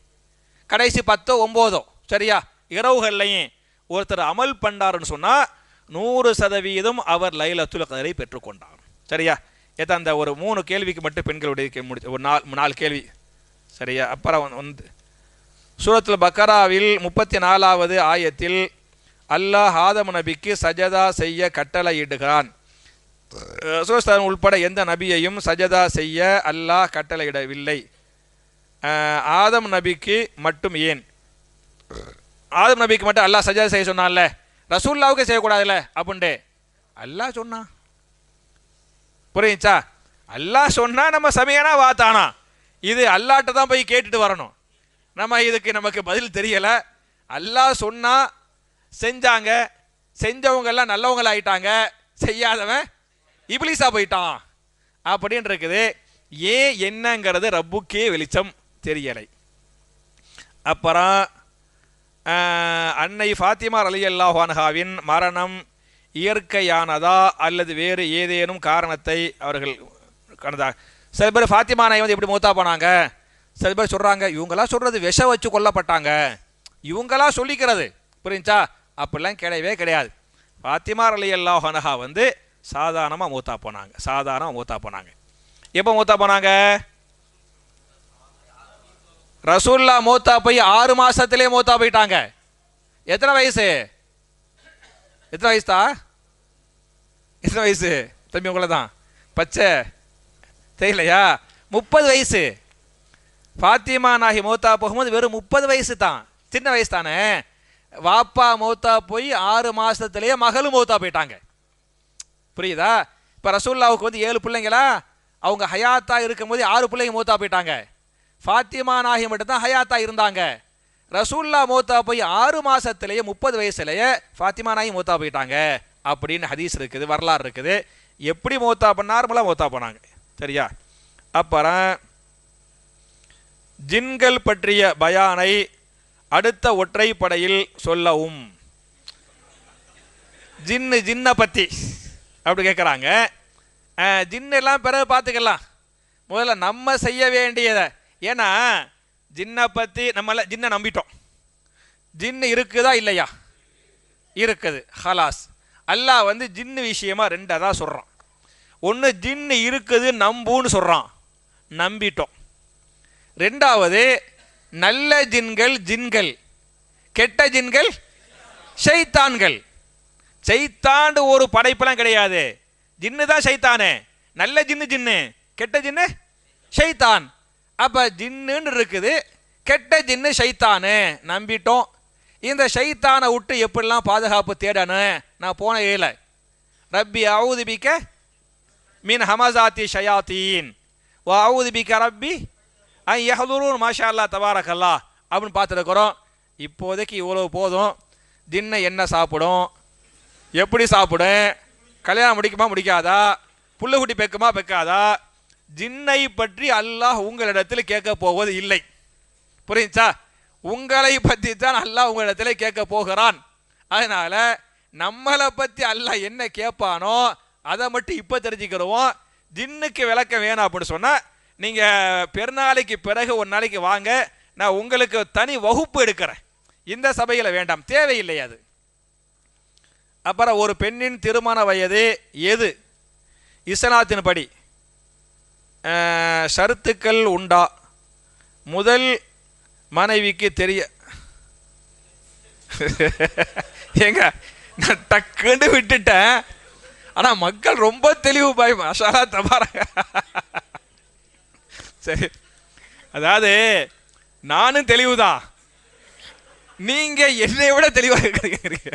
கடைசி 10 9 சரியா இரவுகள்லையும் ஒருத்தர் அமல் பண்ணாருன்னு சொன்னால் 100% அவர் லைலத்துல் கத்ரை பெற்றுக்கொண்டார், சரியா? அந்த ஒரு 3 கேள்விக்கு மட்டும் பெண்களுடைய முடிச்சு, ஒரு 4 கேள்வி, சரியா? அப்புறம் சூரத்துல் பக்கராவில் 34வது ஆயத்தில் அல்லாஹ் ஆதம் நபிக்கு சஜதா செய்ய கட்டளையிடுகிறான். ரசூலுல்லாஹ் உள்பட எந்த நபியையும் சஜதா செய்ய அல்லாஹ் கட்டளையிடவில்லை. ஆதம் நபிக்கு மட்டும் ஏன் ஆதம் நபிக்கு மட்டும் அல்லாஹ் சஜதா செய்ய சொன்னான்ல, ரசூலுல்லாவுக்கு செய்யக்கூடாதுல்ல அப்படின்ட்டு அல்லாஹ் சொன்னான். புரியுச்சா? அல்லாஹ் சொன்னா நம்ம சமயனா வாத்தானா, இது அல்லாட்ட தான் போய் கேட்டுட்டு வரணும். நம்ம இதுக்கு நமக்கு பதில் தெரியலை. அல்லாஹ் சொன்னா செஞ்சாங்க, செஞ்சவங்க எல்லாம் நல்லவங்கள ஆயிட்டாங்க, செய்யாதவன் இப்லீஸா போயிட்டான் அப்படின்னு இருக்குது. ஏன் என்னங்கிறது ரப்புக்கே வெளிச்சம் தெரியலை. அப்புறம் அன்னை ஃபாத்திமா ரலியல்லாஹு அன்ஹாவின் மரணம் இயற்கையானதா அல்லது வேறு ஏதேனும் காரணத்தை அவர்கள் கண்டதா? சில பேர் ஃபாத்திமா நாயை வந்து எப்படி மூத்தா போனாங்க, சில பேர் சொல்கிறாங்க இவங்களா சொல்கிறது விஷம் வச்சு கொல்லப்பட்டாங்க, இவங்களா சொல்லிக்கிறது. புரிஞ்சா? அப்படிலாம் கிடையவே கிடையாது. ஃபாத்திமா ரலியல்லாஹு அன்ஹா வந்து சாதாரணமாக மூத்தா போனாங்க. சாதாரணமாக மூத்தா போனாங்க. எப்போ மூத்தா போனாங்க? ரசூல்லா மூத்தா போய் 6 மாசத்திலே மூத்தா போயிட்டாங்க. எத்தனை வயசு? எத்தனை வயசு தான்? எத்தனை வயசு தம்பி உங்களை தான் பச்சை தெரியலையா? 30 வயசு. ஃபாத்திமா நாகி மூத்தா போகும்போது வெறும் 30 வயசு தான், சின்ன வயசு தானே. வாப்பா மூத்தா போய் 6 மாசத்துலேயே மகளும் மூத்தா போயிட்டாங்க. புரியுதா? இப்போ ரசூல்லாவுக்கு வந்து 7 பிள்ளைங்களா, அவங்க ஹயாத்தா இருக்கும்போது 6 பிள்ளைங்க மூத்தா போயிட்டாங்க. ஃபாத்திமா நாகி மட்டும்தான் ஹயாத்தா இருந்தாங்க. ரசூல்லா மூத்தா போய் 6 மாசத்துலேயே 30 வயசுலேயே ஃபாத்திமா நாகி மூத்தா போயிட்டாங்க அப்படின்னு ஹதீஸ் இருக்குது, வரலாறு இருக்குது. எப்படி மூத்தா பண்ணார்மலாம் மூத்தா போனாங்க. சரியா? அப்புறம் ஜின்கள் பற்றிய பயானை அடுத்த ஒற்றைப்படையில் சொல்லவும். ஜின்னை பற்றி அப்படி கேட்குறாங்க. ஜின்னெல்லாம் பிறகு பார்த்துக்கலாம், முதல்ல நம்ம செய்ய வேண்டியதை. ஏன்னா ஜின்னை பற்றி நம்மள ஜின்னை நம்பிட்டோம். ஜின்னு இருக்குதா இல்லையா? இருக்குது. ஹலாஸ். அல்லாஹ் வந்து ஜின்னு விஷயமா 2 தான் சொல்கிறான். ஒன்று ஜின்னு இருக்குது நம்புன்னு சொல்கிறான், நம்பிட்டோம். 2வது நல்ல ஜின்கள் ஜின்கள், கெட்ட ஜின்கள் ஷைத்தான்கள். ஷைத்தான் ஒரு படைப்பெல்லாம் கிடையாது, ஜின்னு தான் ஷைத்தானே. நல்ல ஜின்னு ஜின்னு, கெட்ட ஜின்னு ஷைத்தான். அப்போ ஜின்னுன்னு இருக்குது, கெட்ட ஜின்னு ஷைத்தானு நம்பிட்டோம். இந்த ஷைத்தானை விட்டு எப்படிலாம் பாதுகாப்பு தேடணும்? நான் போன ஏல ரப்பி அவுது பிக்க மின் ஹமசாத்தி ஷயாத்தீன் வா அவுது பிக்க ரப்பி யஹ்துரூன் மாஷா அல்லா தபாரக்கல்லா அப்படின்னு பார்த்துருக்குறோம். இப்போதைக்கு இவ்வளோ போதும். ஜின்னை என்ன சாப்பிடும், எப்படி சாப்பிடும், கல்யாணம் முடிக்குமா முடிக்காதா, புல்லுக்குட்டி பெக்குமா பெக்காதா, ஜின்னை பற்றி அல்லாஹ் உங்களிடத்தில் கேட்க போவது இல்லை. புரியுச்சா? உங்களை பற்றி தான் அல்லாஹ் உங்களிடத்தில் கேட்க போகிறான். அதனால நம்மளை பற்றி அல்லாஹ் என்ன கேட்பானோ அதை மட்டும் இப்போ தெரிஞ்சுக்கிறோம். ஜின்னுக்கு விளக்கம் வேணும் அப்படின்னு சொன்னால் நீங்கள் பெருநாளைக்கு பிறகு ஒரு நாளைக்கு வாங்க, நான் உங்களுக்கு தனி வகுப்பு எடுக்கிறேன். இந்த சபையில் வேண்டாம், தேவையில்லை அது. அப்புறம் ஒரு பெண்ணின் திருமண வயது எது? இஸ்லாத்தின் படி ஷருத்துக்கள் உண்டா? முதல் மனைவிக்கு தெரிய ஏங்க நான் டக்குன்னு விட்டுட்டேன், ஆனால் மக்கள் ரொம்ப தெளிவு பாய் மசாலா தபாராங்க. சரி, அதாவது நானும் தெளிவு தான், நீங்கள் என்னை விட தெளிவாக இருக்கிறீங்க.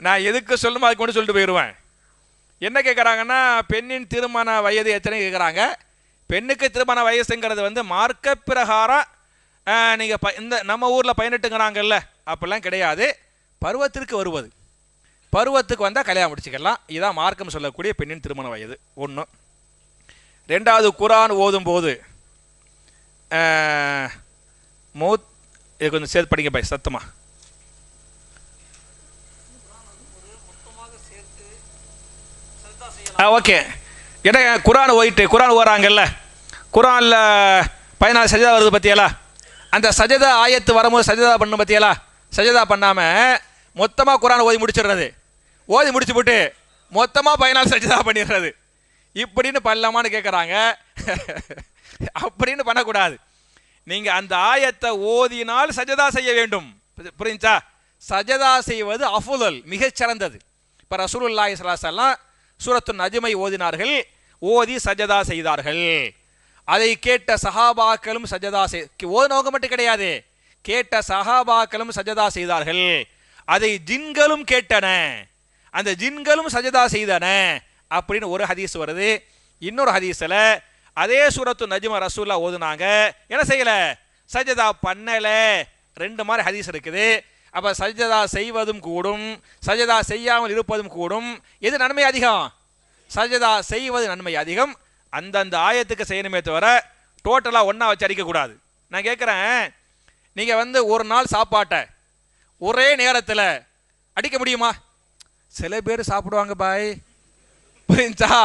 நான் எதுக்கு சொல்லணுமோ அதுக்கு கொண்டு சொல்லிட்டு போயிடுவேன். என்ன கேட்குறாங்கன்னா, பெண்ணின் திருமண வயது எத்தனை கேட்குறாங்க. பெண்ணுக்கு திருமண வயசுங்கிறது வந்து மார்க்க பிரகாரம் நீங்கள் இந்த நம்ம ஊரில் 18ங்கிறாங்கல்ல, அப்படிலாம் கிடையாது. பருவத்திற்கு வருவது, பருவத்துக்கு வந்தால் கல்யாணம் முடிச்சுக்கலாம். இதுதான் மார்க்கம் சொல்லக்கூடிய பெண்ணின் திருமண வயது. 1. 2வது, குரான் ஓதும் போது இது கொஞ்சம் சேர்த்து படிங்க பாய் சத்தமா. ஓகே. ஏன்னா குரான் ஓயிட்டு குரான் ஓடுறாங்கல்ல, குரானில் 14 சஜதா வருது பற்றியலா, அந்த சஜதா ஆயத்து வரும்போது சஜதா பண்ண பற்றியலா, சஜதா பண்ணாமல் மொத்தமாக குரான் ஓதி முடிச்சிடுறது, ஓதி முடிச்சு போட்டு மொத்தமாக 14 சஜதா பண்ணிடுறது. இப்படின்னு பண்ணலாமான்னு கேட்குறாங்க. அப்படின்னு பண்ணக்கூடாது. நீங்கள் அந்த ஆயத்தை ஓதினால் சஜதா செய்ய வேண்டும். புரிஞ்சா? சஜதா செய்வது அஃதுல், மிகச்சிறந்தது. இப்போ ரசூலுல்லாஹி ஸல்லல்லாஹு அலைஹி வஸல்லம் சூரத்து நஜ்மை ஓதினார்கள், ஓதி சஜதா செய்தார்கள். அதை கேட்ட சஹாபாக்களும் சஜதா ஓதுனவங்க மட்டும் கிடையாது, கேட்ட சஹாபாக்களும் சஜதா செய்தார்கள். அதை ஜின்களும் கேட்டன, அந்த ஜின்களும் சஜதா செய்தன அப்படின்னு ஒரு ஹதீஸ் வருது. இன்னொரு ஹதீஸ்ல அதே சூரத்து நஜ்ம ரசூல்லா ஓதுனாங்க, என்ன செய்யல, சஜதா பண்ணல. ரெண்டு மாதிரி ஹதீஸ் இருக்குது. அப்ப சஜதா செய்வதும் கூடும், சஜதா செய்யாமல் இருப்பதும் கூடும். எது நன்மை அதிகம்? சஜதா செய்வது நன்மை அதிகம். அந்தந்த ஆயத்துக்கு செய்யணுமே தவிர டோட்டலா ஒன்னா வச்சு அடிக்கக்கூடாது. நான் கேட்குறேன், நீங்க ஒரு நாள் சாப்பாட்டை ஒரே நேரத்தில் அடிக்க முடியுமா? சில பேர் சாப்பிடுவாங்க பாய், புரிஞ்சா?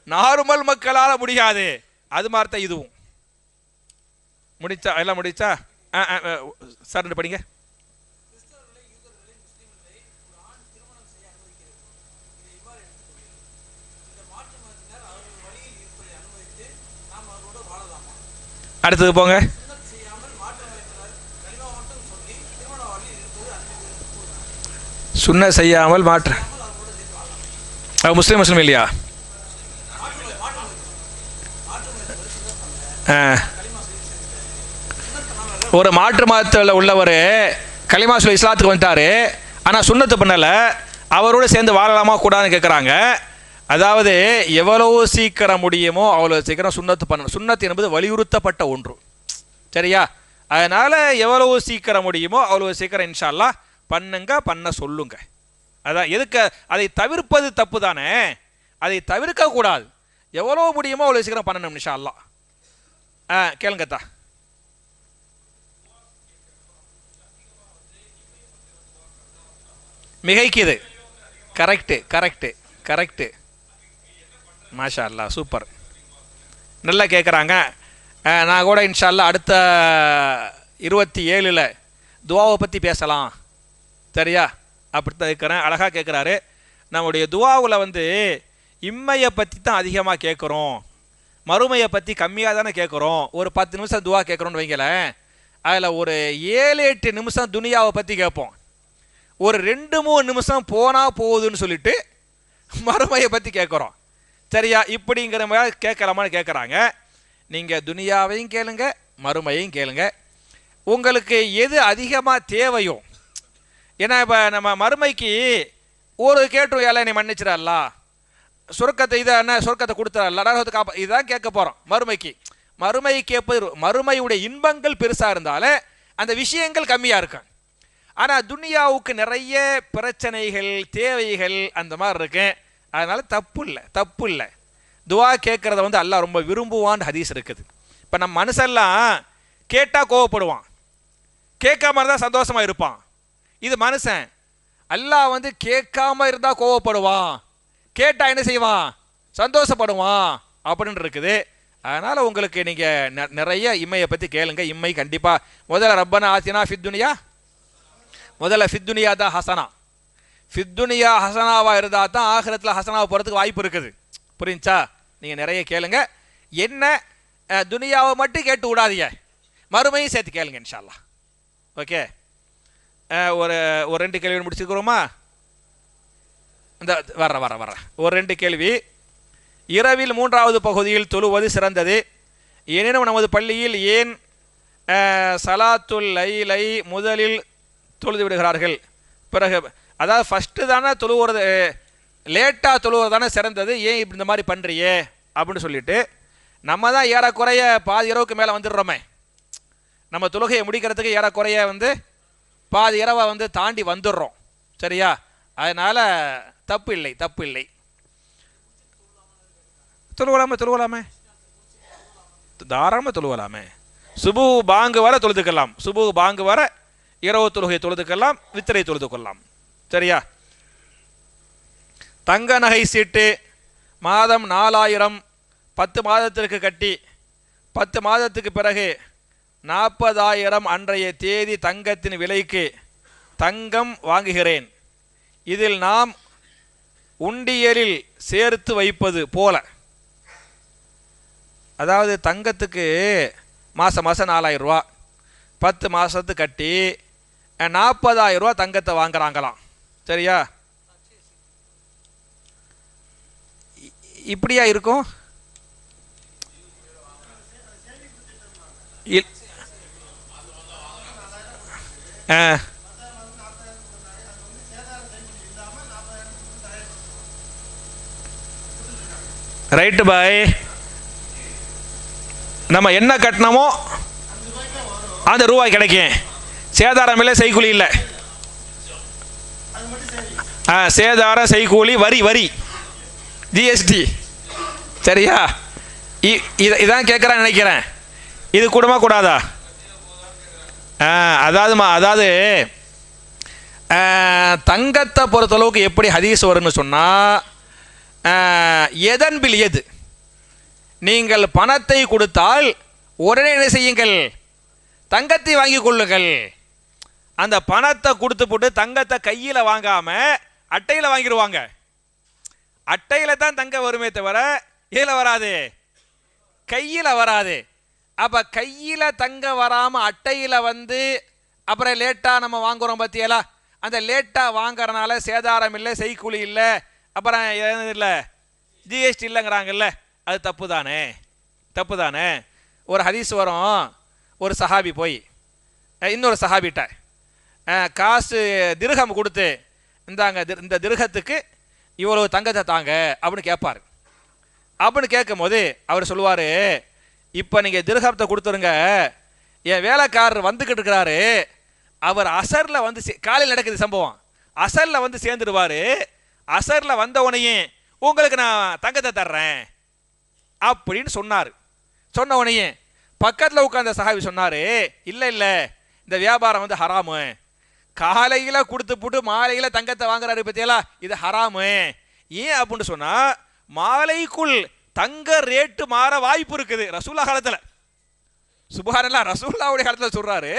நார்மல் மக்களால் முடியாது. அது மாதிரி தான் இதுவும். முடிச்சா எல்லாம் முடிச்சா சார் படிங்க. அடுத்தது போங்க. சுன்ன செய்யாமல் மாற்ற முஸ்லீம் இல்லையா? ஒரு மாற்று மதத்தில் உள்ளவர் கலிமா சொல்லி இஸ்லாத்துக்கு வந்துட்டாரு, ஆனால் சுன்னத்து பண்ணல, அவரோடு சேர்ந்து வாழலாமா கூடாதுன்னு கேட்குறாங்க. அதாவது எவ்வளவு சீக்கிரம் முடியுமோ அவ்வளோ சீக்கிரம் சுன்னத்து பண்ணணும். சுன்னத்து என்பது வலியுறுத்தப்பட்ட ஒன்று, சரியா? அதனால் எவ்வளவு சீக்கிரம் முடியுமோ அவ்வளோ சீக்கிரம் இன்ஷா அல்லாஹ் பண்ணுங்க, பண்ண சொல்லுங்க. அதான் எதுக்கு அதை தவிர்ப்பது தப்பு தானே, அதை தவிர்க்க கூடாது. எவ்வளோ முடியுமோ அவ்வளோ சீக்கிரம் பண்ணணும் இன்ஷா அல்லாஹ். கேளுங்கத்தா. மிகைக்குது. Correct correct correct. மாஷா அல்லா, சூப்பர், நல்லா கேட்குறாங்க. நான் கூட இன்ஷா அல்லாஹ் அடுத்த 27 துவாவை பற்றி பேசலாம், சரியா? அப்படித்தான் இருக்கிறேன். அழகாக கேட்குறாரு. நம்முடைய துவாவில் இம்மையை பற்றி தான் அதிகமாக கேட்குறோம், மறுமையை பற்றி கம்மியாக தானே கேட்குறோம். ஒரு 10 நிமிஷம் துவா கேட்குறோன்னு வைங்களேன், அதில் ஒரு 7-8 நிமிஷம் துனியாவை பற்றி கேட்போம், ஒரு 2-3 நிமிஷம் போனால் போகுதுன்னு சொல்லிட்டு மறுமையை பற்றி கேட்குறோம், சரியா? இப்படிங்கிற மாதிரி கேட்கலாமான்னு கேட்குறாங்க. நீங்கள் துனியாவையும் கேளுங்க, மறுமையும் கேளுங்க, உங்களுக்கு எது அதிகமாக தேவையோ. ஏன்னா இப்போ நம்ம மறுமைக்கு ஒரு கேட்டுரும், ஏழை நீ மன்னிச்சிடல்லா, சொர்க்கத்தை இதை என்ன சொர்க்கத்தை கொடுத்துடல, நரகத்தை காப்பா, இதுதான் கேட்க போகிறோம். மறுமை கேட்பது, மறுமையுடைய இன்பங்கள் பெருசாக இருந்தாலே அந்த விஷயங்கள் கம்மியாக இருக்கும். ஆனால் துனியாவுக்கு நிறைய பிரச்சனைகள், தேவைகள் அந்த மாதிரி இருக்கு. அதனால தப்பு இல்லை. துவா கேட்குறத அல்லாஹ் ரொம்ப விரும்புவான்னு ஹதீஸ் இருக்குது. இப்போ நம்ம மனுஷெல்லாம் கேட்டால் கோவப்படுவான், கேட்காம இருந்தால் சந்தோஷமாக இருப்பான். இது மனுஷன். அல்லாஹ் கேட்காம இருந்தால் கோவப்படுவான், கேட்டால் என்ன செய்வான், சந்தோஷப்படுவான் அப்படின்னு இருக்குது. அதனால் உங்களுக்கு நீங்கள் நிறைய இம்மையை பற்றி கேளுங்க. இம்மை கண்டிப்பாக முதல்ல ரப்பனா ஆத்தினா ஃபித்துனியா, முதல்ல ஃபித்துனியா தான் ஹசனா. ஃபித்துனியா ஹசனாவாக இருந்தால் தான் ஆகிரத்தில் ஹசனாவை போகிறதுக்கு வாய்ப்பு இருக்குது, புரிஞ்சா? நீங்கள் நிறைய கேளுங்க. என்ன துனியாவை மட்டும் கேட்டு விடாதீங்க, மறுமையும் சேர்த்து கேளுங்க இன்ஷா அல்லாஹ். ஓகே, ஒரு 2 கேள்வி முடிச்சுக்கிறோமா? இந்த வர ஒரு 2 கேள்வி. இரவில் 3வது பகுதியில் தொழுவது சிறந்தது, எனினும் நமது பள்ளியில் ஏன் சலாத்துல் லைலை முதலில் தொழுது விடுகிறார்கள்? பிறகு அதாவது ஃபஸ்ட்டு தானே தொழுவுறது, லேட்டாக தொழுவது தானே சிறந்தது, ஏன் இப்படி இந்த மாதிரி பண்ணுறியே அப்படின்னு சொல்லிட்டு நம்ம தான் ஏறக்குறைய பாதி இரவுக்கு மேலே வந்துடுறோமே. நம்ம தொழுகையை முடிக்கிறதுக்கு ஏறக்குறைய பாதி இரவை தாண்டி வந்துடுறோம், சரியா? அதனால் தப்பு இல்லை. தொழுவலாமே தாராளமாக தொழுவலாமே. சுபு பாங்கு வர தொழுதுக்கலாம், சுபு பாங்கு வர இரவு தொழுகை தொழுதுக்கலாம், வித்திரை தொழுது கொள்ளலாம், சரியா? தங்க நகை சீட்டு மாதம் 4000 10 மாதத்திற்கு கட்டி 10 மாதத்துக்கு பிறகு 40,000 அன்றைய தேதி தங்கத்தின் விலைக்கு தங்கம் வாங்குகிறேன். இதில் நாம் உண்டியலில் சேர்த்து வைப்பது போல, அதாவது தங்கத்துக்கு மாதம் 4,000 ரூபா, 10 மாதத்து கட்டி 40,000 ரூபா தங்கத்தை வாங்குறாங்களாம், சரியா? இப்படியா இருக்கும்? இல் ஆ ரைட்டு பாய். நம்ம என்ன கட்டணமோ அந்த ரூபாய் கிடைக்கும். சேதாரம் இல்லை, செய்கூலி இல்லை. சேதாரம், செய்கூலி, வரி, வரி, ஜிஎஸ்டி. சரியா? இதான் கேட்குறான்னு நினைக்கிறேன். இது கூடமா கூடாதா? அதாவது தங்கத்தை பொறுத்தளவுக்கு எப்படி ஹதீஸ் வரும்னு சொன்னால், எதன் பில் எது, நீங்கள் பணத்தை கொடுத்தால் உடனே என்ன செய்யுங்கள், தங்கத்தை வாங்கி கொள்ளுங்கள். அந்த பணத்தை கொடுத்து போட்டு தங்கத்தை கையில் வாங்காமல் அட்டையில் வாங்கிடுவாங்க. அட்டையில் தான் தங்கம் வருமே தவிர இதில் வராது, கையில் வராது. அப்போ கையில் தங்கம் வராமல் அட்டையில் வந்து அப்புறம் லேட்டாக நம்ம வாங்குகிறோம் பார்த்தியலா, அந்த லேட்டாக வாங்குறதுனால சேதாரம் இல்லை, செய்கூலி இல்லை, அப்புறம் இல்லை, ஜிஎஸ்டி இல்லைங்கிறாங்கல்ல, அது தப்பு தானே, தப்பு தானே. ஒரு ஹதீஸ் வரும், ஒரு சஹாபி போய் இன்னொரு சஹாபிட்ட காசு திர்ஹம் கொடுத்து, இந்தாங்க இந்த திர்ஹத்துக்கு இவ்வளோ தங்கத்தை தாங்க அப்படின்னு கேட்பார். அப்படின்னு கேட்கும் போது அவர் சொல்லுவார், இப்போ நீங்கள் திர்ஹத்தை கொடுத்துருங்க, என் வேலைக்காரர் வந்துக்கிட்டு இருக்கிறாரு, அவர் அசரில் வந்து காலையில் நடக்குது சம்பவம், அசரில் வந்து சேர்ந்துடுவார், அசரில் வந்தவனையும் உங்களுக்கு நான் தங்கத்தை தர்றேன் அப்படின்னு சொன்னார். சொன்ன உடனே பக்கத்தில் உட்கார்ந்த சஹாபி சொன்னார், இல்லை இல்லை, இந்த வியாபாரம் வந்து ஹராமு, காலையில் கொடுத்து போட்டு மாலையில் தங்கத்தை வாங்குறாரு பற்றியலா, இது ஹராமு. ஏன் அப்படின்னு சொன்னால், மாலைக்குள் தங்க ரேட்டு மாற வாய்ப்பு இருக்குது. ரசூல்லா காலத்தில், சுப்ஹானல்லாஹ், ரசூலுல்லாஹ்வுடைய காலத்தில் சொல்கிறாரு,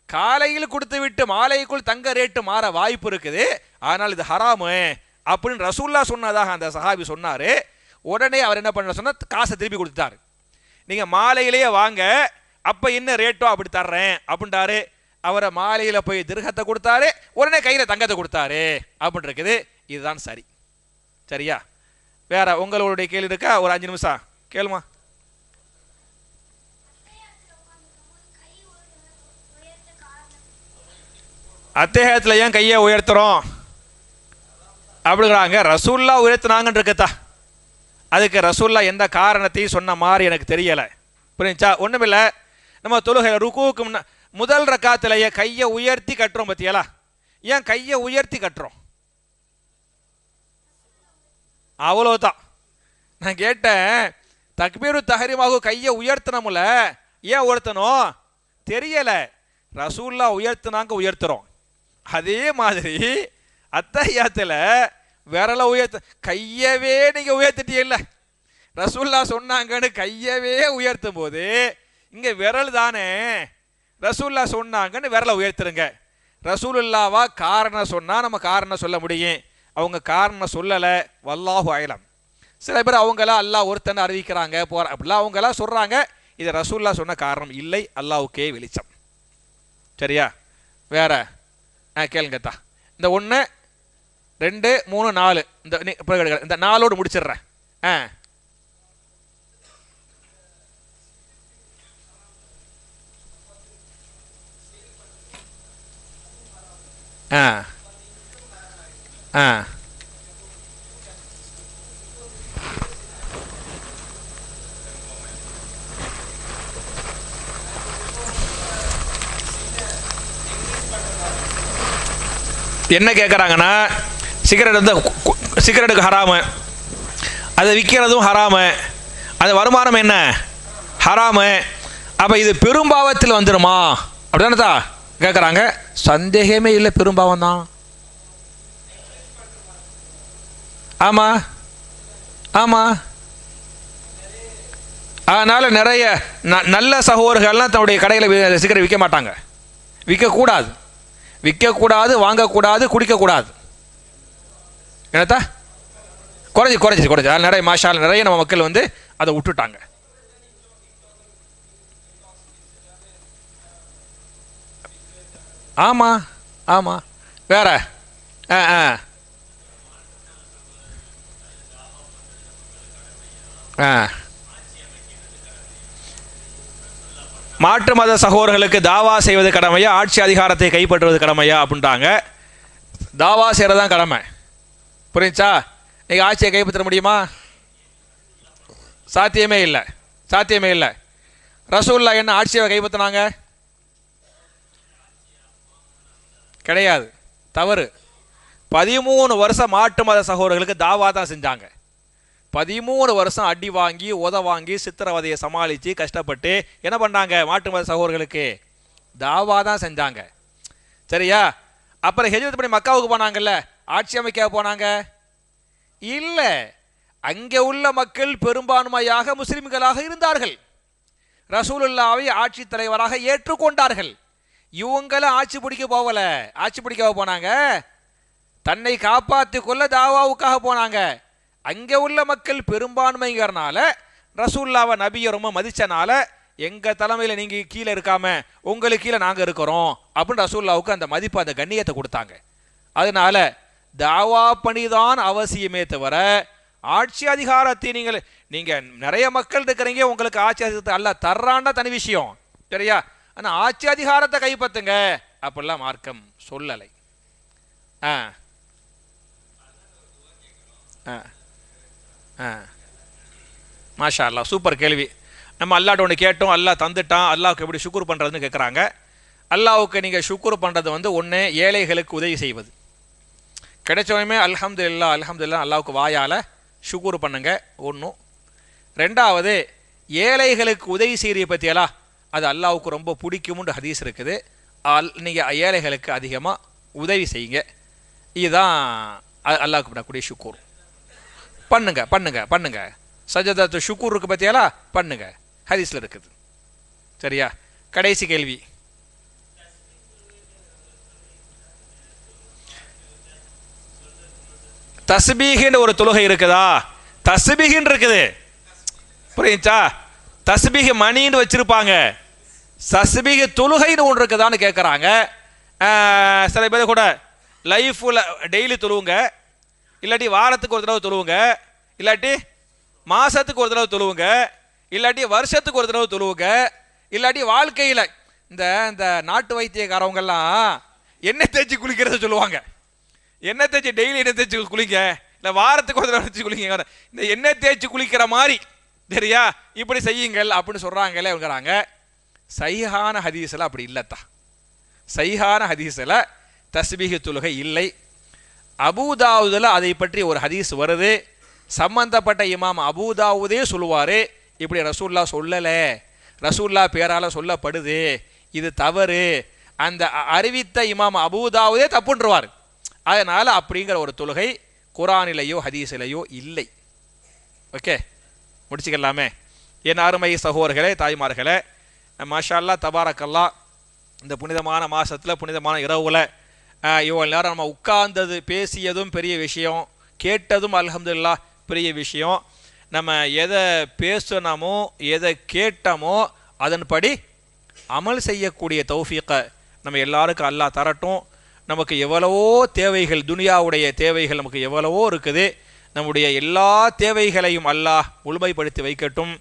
காலையில் கொடுத்து விட்டு மாலைக்குள் தங்க ரேட்டு மாற வாய்ப்பு இருக்குது, ஆனால் இது ஹராமு அப்படின்னு ரசூல்லா சொன்னதாக அந்த சஹாபி சொன்னார். உடனே அவர் என்ன பண்ண சொன்னால், காசை திருப்பி கொடுத்தாரு. நீங்கள் மாலையிலேயே வாங்க, அப்போ என்ன ரேட்டோ அப்படி தர்றேன் அப்படின்ட்டாரு. அவரை மாலையில் போய் திர்ஹத்தை கொடுத்தாரு, உடனே கையில் தங்கத்தை கொடுத்தாரு அப்படின்னு இருக்குது. இதுதான் சரி. சரியா? வேற உங்களுடைய கேள்வி இருக்கா? ஒரு 5 நிமிஷம் கேளுமா. அத்தேகத்தில் ஏன் கையை உயர்த்துறோம் அப்படிங்கிறாங்க. ரசூல்லா உயர்த்தினாங்கன்னு இருக்கத்தா, அதுக்கு ரசூல்லா எந்த காரணத்தையும் சொன்ன மாதிரி எனக்கு தெரியலை. புரிஞ்சா? ஒன்றுமில்லை, நம்ம தொழுகை ருக்குவுக்கு முதல் ரக்காத்திலேயே கையை உயர்த்தி கட்டுறோம் பத்தியலா. ஏன் கையை உயர்த்தி கட்டுறோம்? அவ்வளோதான். நான் கேட்டேன், தக்பீரு தஹரீமாக கையை உயர்த்தணும்ல, ஏன் உயர்த்தணும் தெரியலை. ரசூல்லா உயர்த்தினாங்க, உயர்த்துறோம். அதே மாதிரி அத்தஹியாத்தில் விரலை உயர்த்த, கையவே நீங்கள் உயர்த்திட்டீங்கல்ல, ரசூல்லா சொன்னாங்கன்னு கையவே உயர்த்தும் போது இங்கே விரல் தானே, ரசூல்லா சொன்னாங்கன்னு விரலை உயர்த்துருங்க. ரசூலுல்லாவா காரணம் சொன்னால் நம்ம காரணம் சொல்ல முடியும், அவங்க காரணம் சொல்லலை. வல்லாஹு அலம். சில பேர் அவங்களாம் அல்லாஹ் ஒருத்தனை அறிவிக்கிறாங்க போகிற அப்படிலாம் அவங்களாம் சொல்கிறாங்க. இது ரசூல்லா சொன்ன காரணம் இல்லை, அல்லாஹ்வுக்கே வெளிச்சம். சரியா? வேற கேளுங்கத்தா. இந்த 1 2 3 4 இந்த 4ஓடு முடிச்சிடுறேன். என்ன கேட்குறாங்கன்னா, சிகரெட் வந்து சிகரெட்டுக்கு ஹராமு, அதை விற்கிறதும் ஹராமு, அது வருமானம் என்ன ஹராமு, அப்போ இது பெரும்பாவத்தில் வந்துடுமா அப்படிதானதா கேட்குறாங்க. சந்தேகமே இல்லை, பெரும்பாவம் தான். ஆமாம் ஆமாம். அதனால் நிறைய நல்ல சகோதரர்கள்லாம் தன்னுடைய கடையில் சிகரெட் விற்க மாட்டாங்க. விற்கக்கூடாது, விற்கக்கூடாது, வாங்கக்கூடாது, குடிக்கக்கூடாது. என்னத்தா குறைஞ்சி நிறைய மாஷால் நிறைய நம்ம மக்கள் வந்து அதை விட்டுட்டாங்க. ஆமாம் ஆமாம். வேற மாற்று மத சகோதரர்களுக்கு தாவா செய்வது கடமையா, ஆட்சி அதிகாரத்தை கைப்பற்றுவது கடமையா அப்படின்ட்டாங்க. தாவா செய்கிறது தான் கடமை. புரிஞ்சா? நீங்கள் ஆட்சியை கைப்பற்ற முடியுமா? சாத்தியமே இல்லை, சாத்தியமே இல்லை. ரசூலுல்லாஹ் என்ன ஆட்சியை கைப்பற்றினாங்க? கிடையாது, தவறு. 13 வருஷம் மாட்டு மத சகோதரர்களுக்கு தாவா தான் செஞ்சாங்க. 13 வருஷம் அடி வாங்கி உத வாங்கி சித்திரவதையை சமாளித்து கஷ்டப்பட்டு என்ன பண்ணாங்க? மாட்டு மத சகோதரர்களுக்கு தாவா தான் செஞ்சாங்க. சரியா? அப்புறம் ஹிஜ்ரத் பண்ணி மக்காவுக்கு போனாங்கல்ல, ஆட்சி அமைக்க போனாங்க இல்லை. அங்கே உள்ள மக்கள் பெரும்பான்மையாக முஸ்லிம்களாக இருந்தார்கள். ரசூலுல்லாவை ஆட்சி தலைவராக ஏற்றுக்கொண்டார்கள். இவங்களும் ஆட்சி பிடிக்க போகல. ஆட்சி பிடிக்க போனாங்க, தன்னை காப்பாற்றிக் கொள்ள தாவாவுக்காக போனாங்க. அங்கே உள்ள மக்கள் பெரும்பான்மைங்கிறனால ரசூலுல்லாவை நபியை ரொம்ப மதிச்சனால எங்கள் தலைமையில் நீங்கள் கீழே இருக்காம உங்களுக்கு கீழே நாங்கள் இருக்கிறோம் அப்படின்னு ரசூலுல்லாவுக்கு அந்த மதிப்பு, அந்த கண்ணியத்தை கொடுத்தாங்க. அதனால தாவா பணிதான் அவசியமே தவிர ஆட்சி அதிகாரத்தை நீங்கள் நிறைய மக்கள் இருக்கிறீங்க, உங்களுக்கு ஆட்சி அதிகாரத்தை அல்ல தர்றாண்டா தனி விஷயம். சரியா? ஆனால் ஆட்சி அதிகாரத்தை கைப்பற்றுங்க அப்படிலாம் மார்க்கம் சொல்லலை. மாஷா அல்லா, சூப்பர் கேள்வி. நம்ம அல்லாட்ட ஒன்று கேட்டோம், அல்லா தந்துட்டான், அல்லாவுக்கு எப்படி ஷுக்குர் பண்ணுறதுன்னு கேட்குறாங்க. அல்லாவுக்கு நீங்கள் ஷுக்குர் பண்ணுறது ஒன்று ஏழைகளுக்கு உதவி செய்வது. கிடைச்சவனுமே அல்ஹம்துலில்லாஹ் அல்ஹம்துலில்லாஹ் அல்லாவுக்கு வாயால் ஷுக்குர் பண்ணுங்க ஒன்றும். ரெண்டாவது, ஏழைகளுக்கு உதவி செய்கிற பற்றியெல்லாம் அது அல்லாவுக்கு ரொம்ப பிடிக்கும்னு ஹதீஸ் இருக்குது. நீங்கள் ஏழைகளுக்கு அதிகமாக உதவி செய்யுங்க. இதுதான் அல்லாவுக்கு பண்ணக்கூடிய ஷுக்கூர். பண்ணுங்க பண்ணுங்க பண்ணுங்க. சஜதத்து ஷுக்கூர் இருக்கு பற்றியாலா, பண்ணுங்க, ஹதீஸில் இருக்குது. சரியா? கடைசி கேள்வி. தஸ்பீஹின்னு ஒரு தொழுகை இருக்குதா? தஸ்பீஹின்னு இருக்குது, புரியுச்சா? தஸ்பீஹ் மணின்னு வச்சிருப்பாங்க, தஸ்பீஹ் தொழுகைன்னு ஒன்று இருக்குதான்னு கேட்குறாங்க. சில பேர் கூட லைஃப்பில் டெய்லி தொழுவுங்க, இல்லாட்டி வாரத்துக்கு ஒரு தடவை தொழுவுங்க, இல்லாட்டி மாதத்துக்கு ஒரு தடவை தொழுவுங்க, இல்லாட்டி வருஷத்துக்கு ஒரு தடவை தொழுவுங்க, இல்லாட்டி வாழ்க்கையில் இந்த நாட்டு வைத்தியக்காரவங்கெல்லாம் எண்ணெய் தேய்ச்சி குளிக்கிறத சொல்லுவாங்க. எண்ணெய் தேய்ச்சி டெய்லி எண்ணெய் தேய்ச்சி குளிங்க, இல்லை வாரத்துக்கு ஒரு தடவை வச்சு குளிங்க, இந்த எண்ணெய் தேய்ச்சி குளிக்கிற மாதிரி. சரியா? இப்படி செய்யுங்கள் அப்படின்னு சொல்கிறாங்களே இருக்கிறாங்க. சஹீஹான ஹதீஸில் அப்படி இல்லைத்தா. சஹீஹான ஹதீஸில் தஸ்பீஹ் தொழுகை இல்லை. அபூதாவுதில் அதை பற்றி ஒரு ஹதீஸ் வருது. சம்பந்தப்பட்ட இமாம் அபூதாவுதே சொல்லுவார், இப்படி ரசூல்லா சொல்லலை, ரசூல்லா பேரால் சொல்லப்படுது, இது தவறு. அந்த அறிவித்த இமாம் அபூதாவுதே தப்புன்றுவார். அதனால் அப்படிங்கிற ஒரு தொழுகை குரானிலேயோ ஹதீஸிலேயோ இல்லை. ஓகே, முடிச்சுக்கலாமே. என் அருமை சகோதரர்களே, தாய்மார்களே, மாஷா அல்லாஹ் தபாரக்கல்லாஹ், இந்த புனிதமான மாதத்தில் புனிதமான இரவில் இவ்வளோ நேரம் நம்ம உட்கார்ந்தது பேசியதும் பெரிய விஷயம், கேட்டதும் அல்ஹம்துலில்லாஹ் பெரிய விஷயம். நம்ம எதை பேசணுமோ எதை கேட்டோமோ அதன்படி அமல் செய்யக்கூடிய தௌஃபீக்கை நம்ம எல்லாருக்கும் அல்லாஹ் தரட்டும். நமக்கு எவ்வளவோ தேவைகள், துனியாவுடைய தேவைகள் நமக்கு எவ்வளவோ இருக்குது. நம்முடைய எல்லா தேவைகளையும் அல்லாஹ் முழுமைப்படுத்தி வைக்கட்டும்.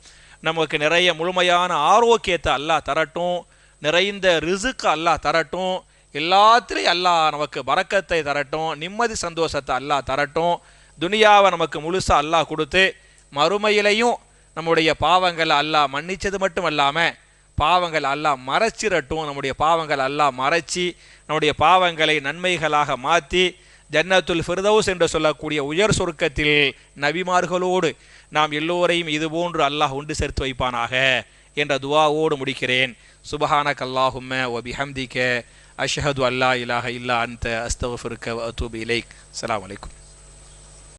நமக்கு நிறைய முழுமையான ஆரோக்கியத்தை அல்லாஹ் தரட்டும், நிறைந்த ரிசுக்கு அல்லாஹ் தரட்டும், எல்லாத்திலையும் அல்லாஹ் நமக்கு பரக்கத்தை தரட்டும், நிம்மதி சந்தோஷத்தை அல்லாஹ் தரட்டும். துனியாவை நமக்கு முழுசாக அல்லாஹ் கொடுத்து மறுமையிலையும் நம்முடைய பாவங்களை அல்லாஹ் மன்னிச்சது மட்டும் இல்லாமல் பாவங்கள் அல்லாஹ் மறைச்சிரட்டும். நம்முடைய பாவங்கள் அல்லாஹ் மறைச்சி நம்முடைய பாவங்களை நன்மைகளாக மாற்றி ஜன்னத்துல் ஃபிர்தௌஸ் என்று சொல்லக்கூடிய உயர் சொர்க்கத்தில் நபிமார்களோடு நாம் எல்லோரையும் இதுபோன்று அல்லாஹ் ஒன்று சேர்த்து வைப்பானாக என்ற துவாவோடு முடிக்கிறேன். சுபஹானக அல்லாஹும்ம வ பிஹம்திக அஷ்ஹது அல்லா இலாஹ இல்லா அன்த அஸ்தக்ஃபிருக வ அத்தூபு இலைக். அஸ்ஸலாமு அலைக்கும்.